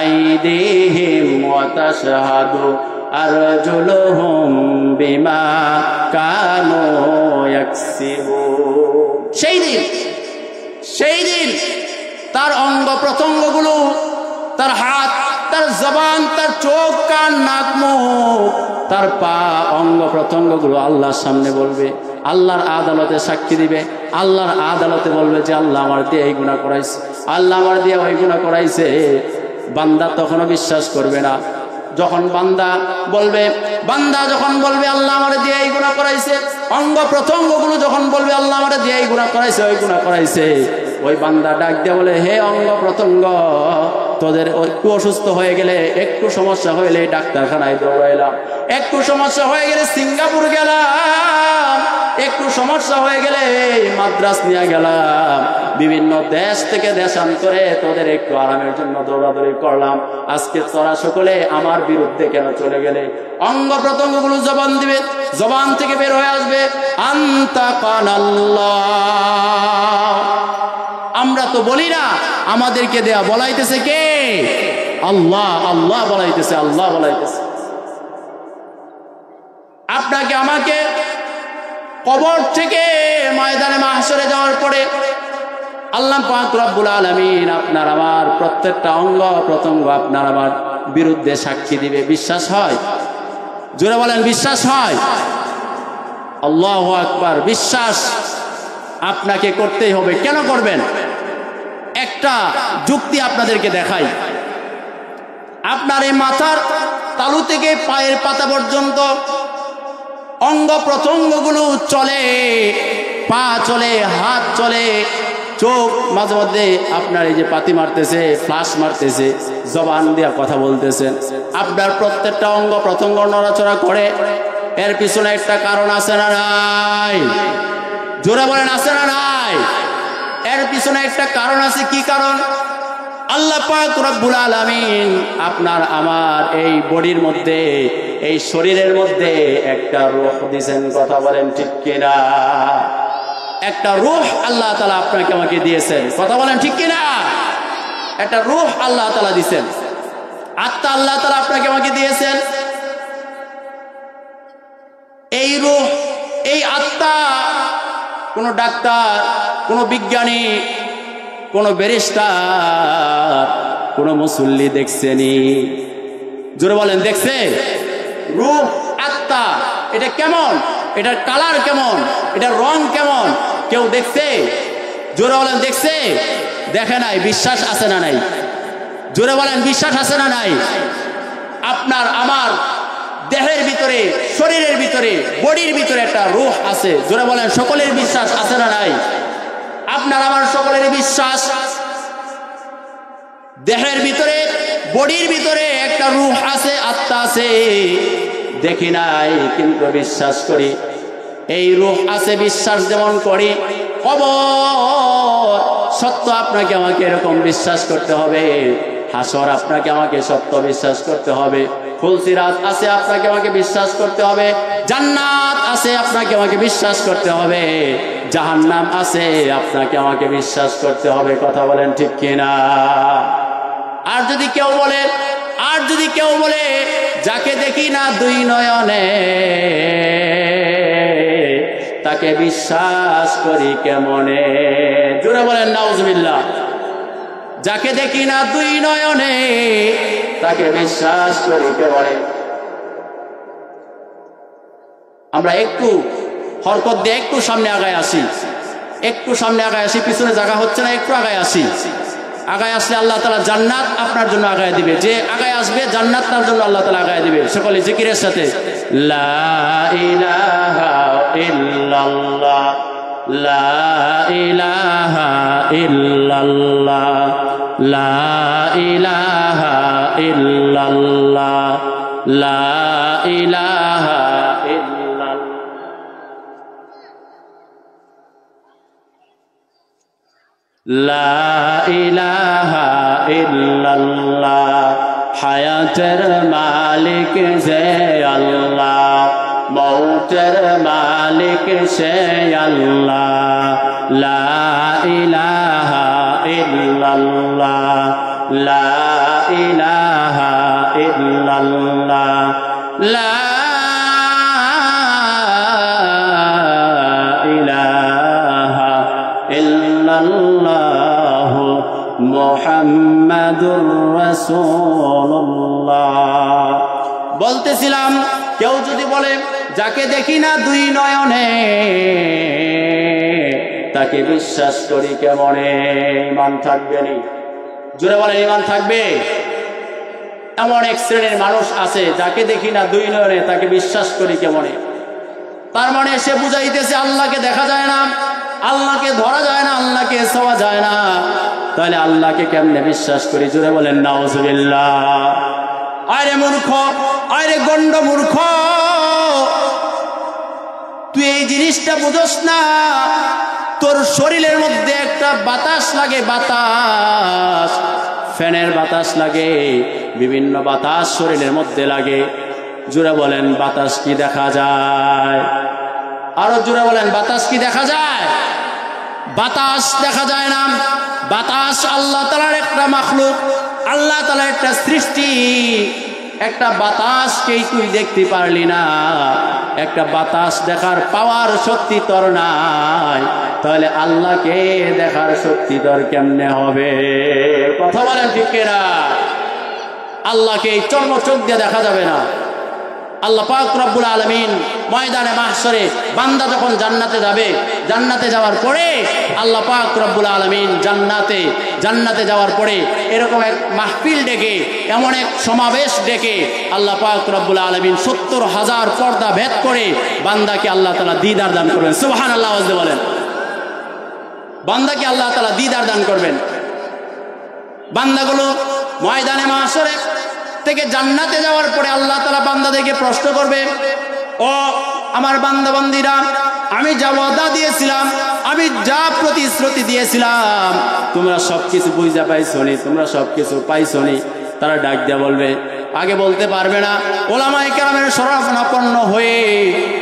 আইদিহিম ওয়া তাশহাদু আরজুলুহুম বিমা কানু ইয়াকসিবুন। সেই দিন তার অঙ্গ প্রত্যঙ্গগুলো, তার হাত, তার জবান, তার চোখ, কান, নাক, মুখ, তার পা, অঙ্গ প্রত্যঙ্গগুলো আল্লাহর সামনে বলবে, আল্লাহর আদালতে সাক্ষী দিবে। আল্লাহর আদালতে বলবে যে আল্লাহ আমার দিয়ে এই গুনাহ করাইছে, আল্লাহ আমার দিয়ে ওই গুনাহ করাইছে। বান্দা তখনও বিশ্বাস করবে না। যখন বান্দা যখন বলবে আল্লাহ আমার দিয়ে এই গুনাহ করাইছে, অঙ্গ প্রত্যঙ্গগুলো যখন বলবে আল্লাহ আমার দিয়ে এই গুনাহ করাইছে, ওই গুনাহ করাইছে, ওই বান্দা ডাক দিয়ে বলে, হে অঙ্গ প্রত্যঙ্গ, তোদের একটু অসুস্থ হয়ে গেলে, একটু সমস্যা হইলে ডাক্তারখানায় দৌড়াইলাম, একটু সমস্যা হয়ে গেলে সিঙ্গাপুর গেলাম, একটু সমস্যা হয়ে গেলে মাদ্রাস নিয়ে গেলাম, বিভিন্ন দেশ থেকে দেশান্তরে তোদের একটু আরামের জন্য দৌড়াদৌড়ি করলাম, আজকে তোরা সকলে আমার বিরুদ্ধে কেন চলে গেলে? অঙ্গ প্রত্যঙ্গগুলো জবান দিবে, জবান থেকে বের হয়ে আসবে, আনতাকানাল্লাহ। আমরা তো বলি না, আমাদেরকে দেয়া বলাইতেছে কে? আল্লাহ। আল্লাহ বলাইতেছে, আল্লাহ বলাইতেছে। আপনাকে আমাকে কবর থেকে ময়দানে মাহশরে যাওয়ার পরে আল্লাহ পাক রব্বুল আলামিন আপনার আমার প্রত্যেকটা অঙ্গ প্রত্যঙ্গ আপনার আমার বিরুদ্ধে সাক্ষী দিবে। বিশ্বাস হয়? জোরে বলেন, বিশ্বাস হয়? আল্লাহু আকবার। বিশ্বাস আপনাকে করতেই হবে। কেন করবেন? একটা যুক্তি আপনাদেরকে দেখাই। আপনার এই মাথার তালু থেকে পায়ের পাতা পর্যন্ত অঙ্গ প্রত্যঙ্গগুলো চলে, পা চলে, হাত চলে, চোখ মাঝে মধ্যে আপনার এই যে পাতি মারতেছে, ফ্লাশ মারতেছে, জবান দিয়ে কথা বলতেছেন, আপনার প্রত্যেকটা অঙ্গ প্রত্যঙ্গ নড়াচড়া করে। এর পিছনে একটা কারণ আছে না নাই? জোরে বলেন, আছে না নাই? এর পিছনে একটা কারণ আছে। কি কারণ? আল্লাহ পাক রব্বুল আলামিন আপনার আমার এই বডির মধ্যে, এই শরীরের মধ্যে একটা রূহ দিয়েছেন। কথা বলেন ঠিক কিনা? একটা রূহ আল্লাহ তাআলা আপনাকে আমাকে দিয়েছেন। কথা বলেন ঠিক কিনা? একটা রূহ আল্লাহ তাআলা দিয়েছেন, আত্মা আল্লাহ তাআলা আপনাকে আমাকে দিয়েছেন। এই রূহ, এই আত্মা কোনো ডাক্তার, কোনো বিজ্ঞানী, কোনো ব্যারিস্টার, কোনো মুসল্লি দেখছেনি? জোরে বলেন, দেখছে? রূহ, আত্মা, এটা কেমন? এটার কালার কেমন? এটার রং কেমন? কেউ দেখছে? জোরে বলেন, দেখছে? দেখে নাই। বিশ্বাস আছে না নাই? জোরে বলেন, বিশ্বাস আছে না নাই? আপনার আমার দেহের ভিতরে, শরীরের ভিতরে, বডির ভিতরে একটা রূহ আছে। জোরে বলেন, সকলের বিশ্বাস আছে না নাই? আপনার আমার সকলের বিশ্বাস, দেহের ভিতরে, বডির ভিতরে একটা রূহ আছে, আত্মা আছে। দেখি নাই কিন্তু বিশ্বাস করি। এই রূহ আছে, বিশ্বাস যেমন করি, কবর সত্য আপনাকে আমাকে এরকম বিশ্বাস করতে হবে। হাসর আপনাকে আমাকে সত্য বিশ্বাস করতে হবে। ফুলসিরাত আছে, আপনাকে আমাকে বিশ্বাস করতে হবে। জান্নাত আছে, আপনাকে আমাকে বিশ্বাস করতে হবে। জাহান্নাম আছে, আপনাকে আমাকে বিশ্বাস করতে হবে। কথা বলেন ঠিক কিনা? আর যদি কেউ বলে যাকে দেখি না দুই নয়নে তাকে বিশ্বাস করি কেমনে। জোরে বলেন নাউজুবিল্লাহ। যাকে দেখি না দুই নয়নে তাকে বিশ্বাস করি কেমনে। আমরা একটু হরকত দিয়ে একটু সামনে আগায় আসি, একটু সামনে আগায় আসি, পিছনে জায়গা হচ্ছে না, একটু আগায় আসি। আগায় আসলে আল্লাহ তাআলা জান্নাত আপনার জন্য আগায় দিবে। যে আগায় আসবে জান্নাত তার জন্য আল্লাহ তাআলা আগায় দিবে। সকলে জিকিরের সাথে লা ইলাহা ইল্লাল্লাহ, লা ইলাহা ইল্লাল্লাহ, লা ইলাহা ইল্লাল্লাহ, লা ইলাহা ইল্লাল্লাহ, লা ইলাহা ইল্লাল্লাহ। হায়াতের মালিক যে আল্লাহ, মৌতের মালিক সে আল্লাহ। লা ইলাহা ইল্লাল্লাহ, লা ইলাহা ইল্লাল্লাহ, লা ইলাহা ইল্লাল্লাহ মুহাম্মাদুর রাসূলুল্লাহ। বলতেছিলাম কেউ যদি বলে যাকে দেখি না দুই নয়নে তাকে বিশ্বাস করি কেমনে, ঈমান থাকবে নি? জোরে বলেন ঈমান থাকবে? এমন এক শ্রেণীর মানুষ আছে যাকে দেখি না দুই নয়নে তাকে বিশ্বাস করি কেমনে। তার মানে সে বুঝাইতেছে আল্লাহকে দেখা যায় না, আল্লাহকে ধরা যায় না, আল্লাহকে ছোঁয়া যায় না, তাহলে আল্লাহকে কেমনে বিশ্বাস করি? জোরে বলেন নাউজুবিল্লাহ। আরে মূর্খ, আরে গন্ড মূর্খ, তুই এই জিনিসটা বুঝোস না। তোর শরীরের মধ্যে একটা বাতাস লাগে, বাতাস, ফ্যানের বাতাস লাগে, বিভিন্ন বাতাস শরীরের মধ্যে লাগে। জোরে বলেন বাতাস কি দেখা যায়? আরো জোরে বলেন বাতাস কি দেখা যায়? বাতাস দেখা যায় না। বাতাস আল্লাহ তাআলার একটা মাখলুক, আল্লাহ তাআলার একটা সৃষ্টি। একটা বাতাসকেই তুই দেখতে পারলি না, একটা বাতাস দেখার পাওয়ার শক্তি তোর নাই, তাহলে আল্লাহকে দেখার শক্তি তোর কেমনে হবে? কথা বলেন ঠিক কিনা? আল্লাহকে এই চর্ম চোখ দিয়ে দেখা যাবে না। আল্লাহ পাক রব্বুল আলামিন ময়দানে মাহশরে বান্দা যখন জান্নাতে যাবে, জান্নাতে যাওয়ার পরে আল্লাহ পাক রব্বুল আলামিন জান্নাতে যাওয়ার পরে এরকম এক মাহফিল ডেকে, এমন এক সমাবেশ ডেকে আল্লাহ পাক রব্বুল আলামিন ৭০,০০০ পর্দা ভেদ করে বান্দাকে আল্লাহ তাআলা দিদার দান করবেন। সুবহানাল্লাহ বলেন। বান্দাকে আল্লাহ তাআলা দিদার দান করবেন। বান্দাগুলো ময়দানে মাহশরে থেকে জান্নাতে যাওয়ার পরে আল্লাহ তাআলা বান্দাদেরকে প্রশ্ন করবে, ও আমার বান্দা বান্দীরা, আমি যা ওয়াদা দিয়েছিলাম, আমি যা প্রতিশ্রুতি দিয়েছিলাম, তোমরা সবকিছু বুঝা পাইছো নি? তোমরা সবকিছু পাইছো নি? তারা ডাক দিয়া বলবে, আগে বলতে পারবে না। ওলামায়ে কেরামের শরণাপন্ন হয়ে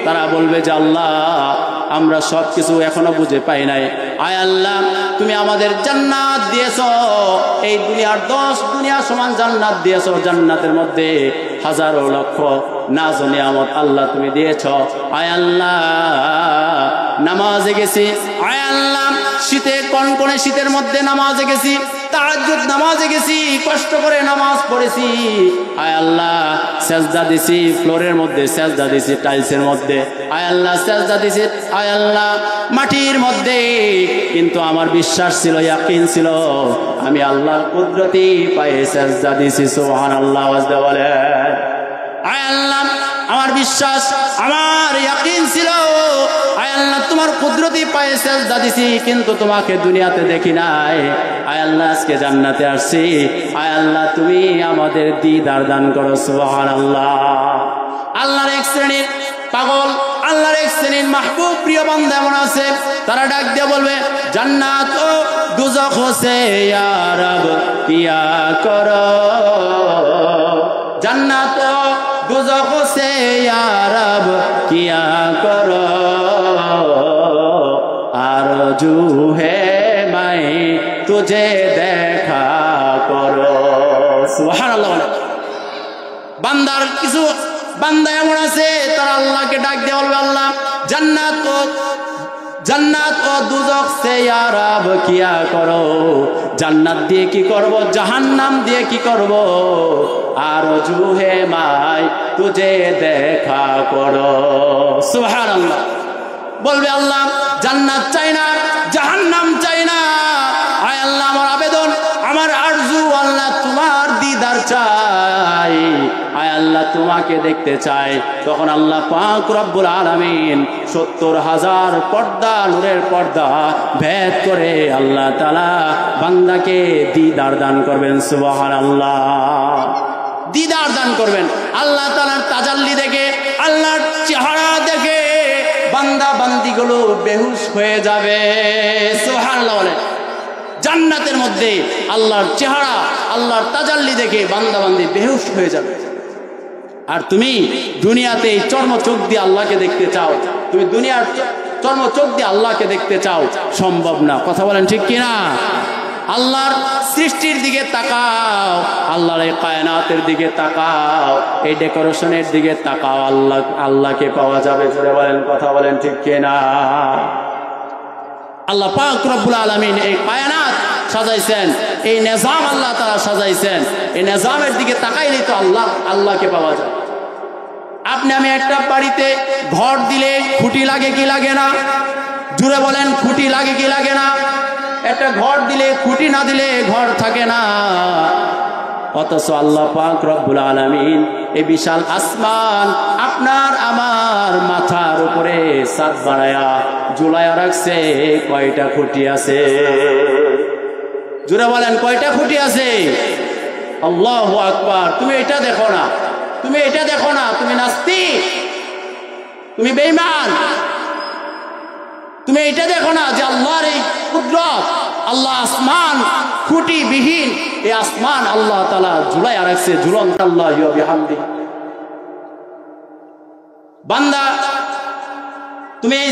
তারা বলবে যে আল্লাহ, আমরা সবকিছু এখনো বুঝে পাই নাই। আয় আল্লাহ, তুমি আমাদের জান্নাত দিয়েছো, এই দুনিয়ার 10 দুনিয়া সমান জান্নাত দিয়েছো। জান্নাতের মধ্যে হাজারো লক্ষ নাজ ও নিয়ামত আল্লাহ তুমি দিয়েছো। আয় আল্লাহ, নামাজে গেছি, আয় আল্লাহ শীতে কনকনে শীতের মধ্যে নামাজে গেছি, তাহাজ্জুদ নামাজে গেছি, কষ্ট করে নামাজ পড়েছি। আয় আল্লাহ সেজদা দিছি, ফ্লোরের মধ্যে সেজদা দিছি, টাইলসের মধ্যে আয় আল্লাহ সেজদা দিছি, আয় আল্লাহ মাটির মধ্যে, কিন্তু আমার বিশ্বাস ছিল, ইয়াকিন ছিল, আমি আল্লাহর কুদরতি পায়ে সেজদা দিছি। সুবহানাল্লাহ বলে। আয় আল্লাহ আমার বিশ্বাস, আমার ইয়াকিন ছিল, আয় আল্লাহ তোমার কুদরতি পায়ে সেজদা দিছি, কিন্তু তোমাকে দুনিয়াতে দেখি নাই। আয় আল্লাহ আজকে জান্নাতে আসছি, আয় আল্লাহ তুমি আমাদের দিদার দান করো। সুবহানাল্লাহ। আল্লাহর এক শ্রেণীর পাগল, আল্লাহর এক শ্রেণীর মাহবুব প্রিয় বান্দা এমন আছে, তারা ডাক দিয়ে বলবে, জান্নাত ও দুজখ সে ইয়া রব কিয়া করো, জান্নাত ও দুজখ সে ইয়া রব কিয়া করো, আরজু হে মাই তুঝে দেখা করো। সুবহানাল্লাহ। বান্দার কিছু বান্দা এমন আছে তারা আল্লাহকে ডাক দিয়ে বলবে, আল্লাহ জান্নাত ও দুজখ সে ইয়া রব কিয়া করো, জান্নাত দিয়ে কি করব, জাহান্নাম দিয়ে কি করব, আর জুহে মাই তুঝে দেখা করো। সুবহানাল্লাহ। বলবে আল্লাহ জান্নাত চাই না, জাহান্নাম চাই না, আয় আল্লাহ আমার আবেদন, আমার আরজু আল্লাহ তোমার দিদার চাই, আয় আল্লাহ তোমাকে দেখতে চাই। তখন আল্লাহ পাক রব্বুল আলামিন ৭০,০০০ পর্দা, নূরের পর্দা ভেদ করে আল্লাহ তাআলা বান্দাকে দিদার দান করবেন। সুবহানাল্লাহ। দিদার দান করবেন। আল্লাহ তাআলার তাজাল্লি দেখে, আল্লাহর চেহারা দেখে বান্দা বান্দিগুলো বেহুশ হয়ে যাবে। সুবহানাল্লাহ বলে। জান্নাতের মধ্যে আল্লাহর চেহারা, আল্লাহর তাজাল্লি দেখে বান্দা বান্দি বেহুশ হয়ে যাবে। আর তুমি দুনিয়াতে চর্ম চোখ দিয়ে আল্লাহকে দেখতে চাও, তুমি দুনিয়ার চর্ম চোখ দিয়ে আল্লাহকে দেখতে চাও, সম্ভব না। কথা বলেন ঠিক কিনা? আল্লাহর সৃষ্টির দিকে তাকাও, আল্লাহর এই কায়নাতের দিকে তাকাও, এই ডেকোরেশনের দিকে তাকাও, আল্লাহকে পাওয়া যাবে। জোরে বলেন, কথা বলেন ঠিক কিনা? আল্লাহ পাক রব্বুল আলামিন এই কায়নাত সাজাইছেন, এই নিজাম আল্লাহ তাআলা সাজাইছেন, এই নিজামের দিকে তাকাইলেই তো আল্লাহকে পাওয়া যায়। আপনি আমি একটা বাড়িতে ঘর দিলে খুঁটি লাগে কি লাগে না? জুড়ে বলেন, খুঁটি লাগে কি লাগে না? একটা ঘর দিলে খুঁটি না দিলে ঘর থাকে না। অথচ আল্লাহ পাক রব্বুল আলামিন এই বিশাল আসমান আপনার আমার মাথার উপরে ছাদ বানায়া ঝুলায়া রাখছে। কয়টা খুঁটি আছে? জুড়ে বলেন, কয়টা খুঁটি আছে? আল্লাহু আকবার। তুমি এটা দেখো না, তুমি এটা দেখো না, তুমি নাস্তিক, তুমি বেঈমান, তুমি এটা দেখো না যে আল্লাহর এই কুদরত, আল্লাহ আসমান খুঁটি বিহীন, এই আসমান আল্লাহ তাআলা ঝুলাইয়া রাখছে। ঝুলন্ত আল্লাহ বিহামদি। বান্দা তুমি এই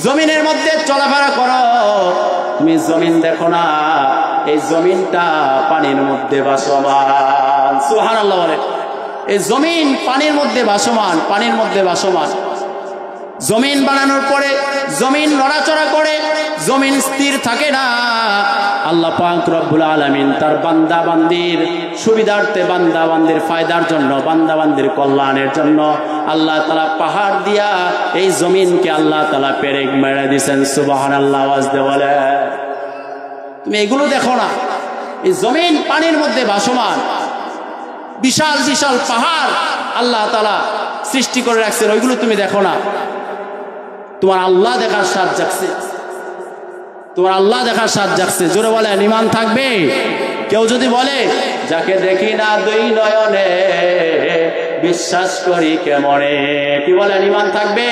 জমিনের মধ্যে চলাফেরা করো, তুমি জমিন দেখো না, এই জমিনটা পানির মধ্যে ভাসমান। সুবহানাল্লাহ বলে। এই জমিন পানির মধ্যে ভাসমান, পানির মধ্যে ভাসমান। জমিন বানানোর পরে জমিন নড়াচড়া করে, জমিন স্থির থাকে না। আল্লাহ পাক রব্বুল আলামিন তার বান্দা বান্দির সুবিধার্থে, বান্দা বান্দির ফায়দার জন্য, বান্দা বান্দির কল্যাণের জন্য আল্লাহ তাআলা পাহাড় দিয়া এই জমিনকে আল্লাহ তাআলা পেরেক মেরে দিয়েছেন। সুবহানাল্লাহ। আওয়াজ দিয়ে বলে, তুমি এগুলো দেখো না, এই জমিন পানির মধ্যে ভাসমান, বিশাল বিশাল পাহাড় আল্লাহ তাআলা সৃষ্টি করে রাখছেন, ওইগুলো তুমি দেখো না। তোমার আল্লাহ দেখার স্বাদ জাগছে, তোমার আল্লাহ দেখার স্বাদ জাগছে। জোরে বলেন, ঈমান থাকবে? কেউ যদি বলে যাকে দেখি না দুই নয়নে বিশ্বাস করি কেমনে, কি বলেন, ঈমান থাকবে?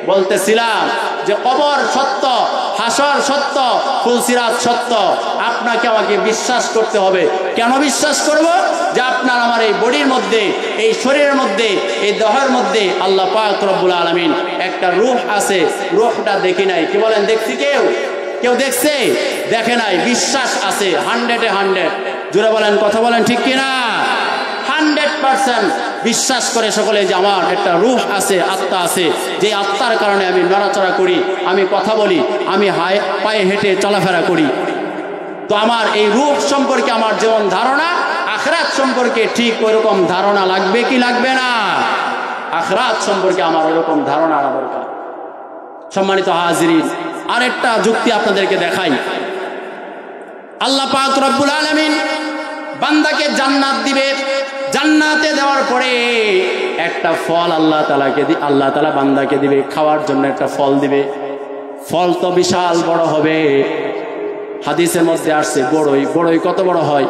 বলতেছিলাম যে কবর সত্য, হাসর সত্য, ফুলসিরাত সত্য। আপনাকে আমাকে বিশ্বাস করতে হবে। কেন বিশ্বাস করব? যে আপনার আমার এই বডির মধ্যে, এই শরীরের মধ্যে, এই দেহের মধ্যে আল্লাহ পাক রব্বুল আলামিন একটা রূহ আছে। রূহটা দেখি নাই, কি বলেন, দেখছি? কেউ দেখছে? দেখে নাই। বিশ্বাস আছে 100-এ 100। জোরে বলেন, কথা বলেন ঠিক কিনা? 100% বিশ্বাস করে সকলে যে আমার একটা রূহ আছে, আত্মা আছে, যে আত্মার কারণে আমি নড়াচড়া করি, আমি কথা বলি, আমি পায়ে হেঁটে চলাফেরা করি। তো আমার এই রূহ সম্পর্কে আমার যেমন ধারণা, আখিরাত সম্পর্কে ঠিক ওইরকম ধারণা লাগবে কি লাগবে না? আখিরাত সম্পর্কে আমার ওইরকম ধারণা দরকার। সম্মানিত হাজিরিন, আরেকটা যুক্তি আপনাদেরকে দেখাই। আল্লাহ পাক রব্বুল আলামিন বান্দাকে জান্নাত দিবে। জান্নাতে দেওয়ার পরে একটা ফল আল্লাহ তাআলা বান্দাকে দিবে, খাওয়ার জন্য একটা ফল দিবে। ফল তো বিশাল বড় হবে। হাদিসের মধ্যে আসছে বড়ই কত বড় হয়?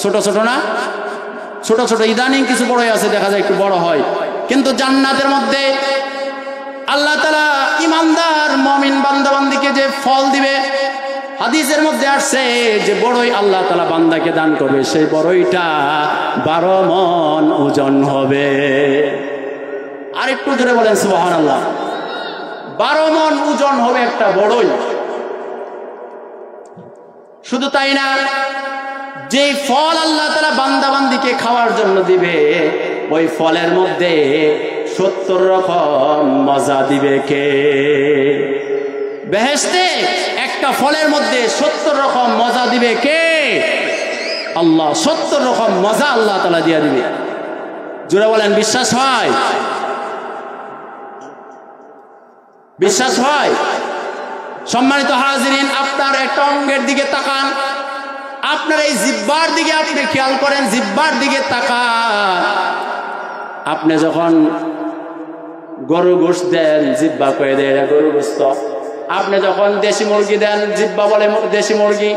ছোট ছোট না? ছোট ছোট। ইদানিং কিছু বড়ই আছে, দেখা যায় একটু বড় হয়। কিন্তু জান্নাতের মধ্যে আল্লাহ তাআলা ইমানদার মুমিন বান্দা বান্দিকে যে ফল দিবে, হাদিসের মধ্যে আসছে যে বড়ই আল্লাহ তাআলা বান্দাকে দান করবে, সেই বড়ইটা 12 মণ ওজন হবে। আর একটু জোরে বলেন সুবহানাল্লাহ। 12 মণ ওজন হবে একটা বড়ই। শুধু তাই না, যে ফল আল্লাহ তাআলা বান্দা বান্দিকে খাওয়ার জন্য দিবে, ওই ফলের মধ্যে 70 রকম মজা দিবে কে? বেহেশতে একটা ফলের মধ্যে 70 রকম মজা দিবে কে? আল্লাহ। 70 রকম মজা আল্লাহ তাআলা দিয়ে দিবে। জোরে বলেন, বিশ্বাস হয়? বিশ্বাস হয়? সম্মানিত হাজিরিন, আপনার একটা অঙ্গের দিকে তাকান, আপনার এই জিহ্বার দিকে আপনি খেয়াল করেন, জিহ্বার দিকে তাকান। আপনি যখন গরু গোশত দেন, জিহ্বা কয়ে দেয় এটা গরু গোশত। আপনি যখন দেশি মুরগি দেন, জিহ্বা বলে দেশি মুরগি।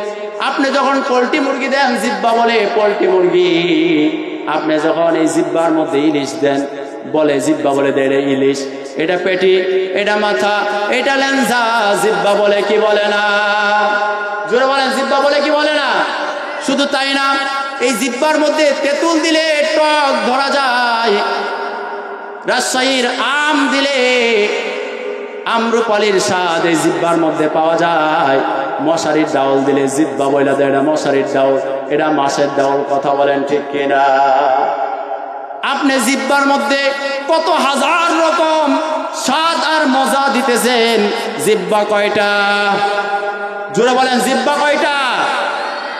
আপনি যখন পোল্ট্রি মুরগি দেন, জিহ্বা বলে পোল্ট্রি মুরগি। আপনি যখন এই জিহ্বার মধ্যে ইলিশ দেন, বলে জিহ্বা বলে দেয় ইলিশ। এটা পেটি, এটা মাথা, এটা লেঞ্জা, জিহ্বা বলে কি বলে না? জোরে বলেন, জিহ্বা বলে কি বলে না? শুধু তাই না, এই জিহ্বার মধ্যে তেঁতুল দিলে টক ধরা যায়, রাজশাহীর আম দিলে আম্রপালির স্বাদ এই জিহ্বার মধ্যে পাওয়া যায়। মশারির ডাউল দিলে জিহ্বা বইলা দেয় এটা মশারির ডাউল, এটা মাছের ডাউল। কথা বলেন ঠিক কিনা? আপনি জিহ্বার মধ্যে কত হাজার রকম স্বাদ আর মজা দিতেছেন, জিহ্বা কয়টা? জোরে বলেন, জিহ্বা কয়টা?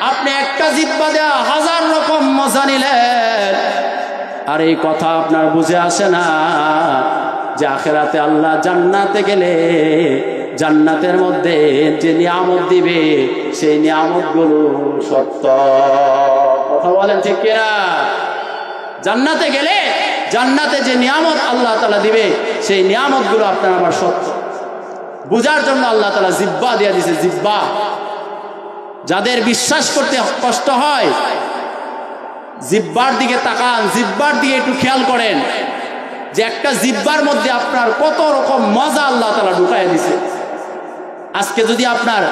আপনি একটা জিহ্বা দেয়া হাজার রকম মজা নিলেন। আর এই কথা আপনার বুঝে আসে না যে আখিরাতে আল্লাহ জান্নাতে গেলে জান্নাতের মধ্যে যে নিয়ামত দিবে, সেই নিয়ামতগুলো সত্য। কথা বলেন ঠিক কিনা? জান্নাতে গেলে জান্নাতে যে নিয়ামত আল্লাহ তাআলা দিবে, সেই নিয়ামতগুলো আপনার আমার সত্য। বুঝার জন্য আল্লাহ তাআলা জিহ্বা দিয়ে দিয়েছে, জিহ্বা। যাদের বিশ্বাস করতে কষ্ট হয়, জিহ্বার দিকে তাকান, জিহ্বার দিকে একটু খেয়াল করেন যে একটা জিহ্বার মধ্যে আপনার কত রকম মজা আল্লাহ তাআলা ঢুকায় দিছে। আজকে যদি আপনার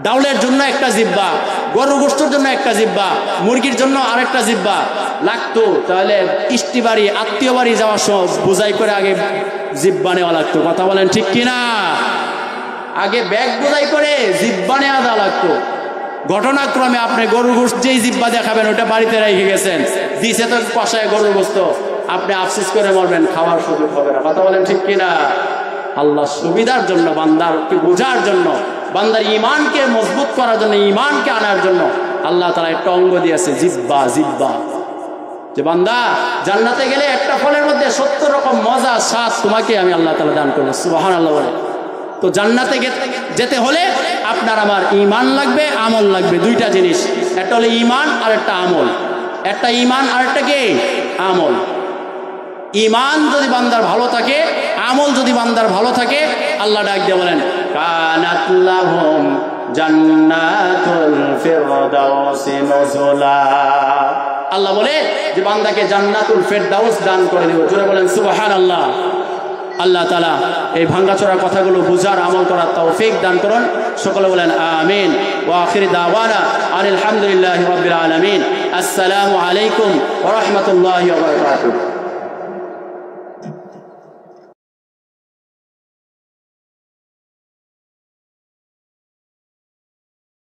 ডাউলের জন্য একটা জিহ্বা, গরু গোশতের জন্য একটা জিহ্বা, মুরগির জন্য আরেকটা জিহ্বা লাগতো, তাহলে ইষ্টি বাড়ি, আত্মীয় বাড়ি যাওয়ার সময় বোঝাই করে আগে জিহ্বা নেওয়া লাগতো। কথা বলেন ঠিক কিনা? আগে ব্যাগ বোঝাই করে জিহ্বা নেওয়া দেওয়া লাগতো। ঘটনাক্রমে আপনি গরু গোশত যেই জিহ্বা দেখাবেন, ওটা বাড়িতে রেখে গেছেন, দিছে তো কষায় গরু গোশত, আপনি আফসোস করে মরবেন, খাওয়ার সুযোগ হবে না। কথা বলেন ঠিক কিনা? আল্লাহ সুবিধার জন্য, বান্দারকে বোঝার জন্য, বান্দার ইমানকে মজবুত করার জন্য, ইমানকে আনার জন্য আল্লাহ তাআলা একটা অঙ্গ দিয়েছে, জিহ্বা। জিহ্বা যে বান্দা জান্নাতে গেলে একটা ফলের মধ্যে 70 রকম মজা স্বাদ তোমাকে আমি আল্লাহ তাআলা দান করবো। সুবহানাল্লাহ বলে। তো জান্নাতে যেতে হলে আপনার আমার ইমান লাগবে, আমল লাগবে, দুইটা জিনিস। একটা হলো ইমান আর একটা আমল। একটা ইমান আর একটা কি? আমল। ইমান যদি বান্দার ভালো থাকে, আমল যদি বান্দার ভালো থাকে, আল্লাহ ডাক দিয়ে বলেন, কানাত লাহুম জান্নাতুল ফিরদাউসি নুজুলা। আল্লাহ বলে যে বান্দাকে জান্নাতুল ফিরদাউস দান করে দেব। জোরে বলেন সুবহানাল্লাহ। আল্লাহ তাআলা এই ভাঙ্গাচোরা কথাগুলো বুঝার, আমল করার তৌফিক দান করুন। সকলে বলেন আমিন। ওয়া আখির দাওয়ানা আলহামদুলিল্লাহি রাব্বিল আলামিন। আসসালামু আলাইকুম ওয়া রাহমাতুল্লাহি ওয়া বারাকাতুহু।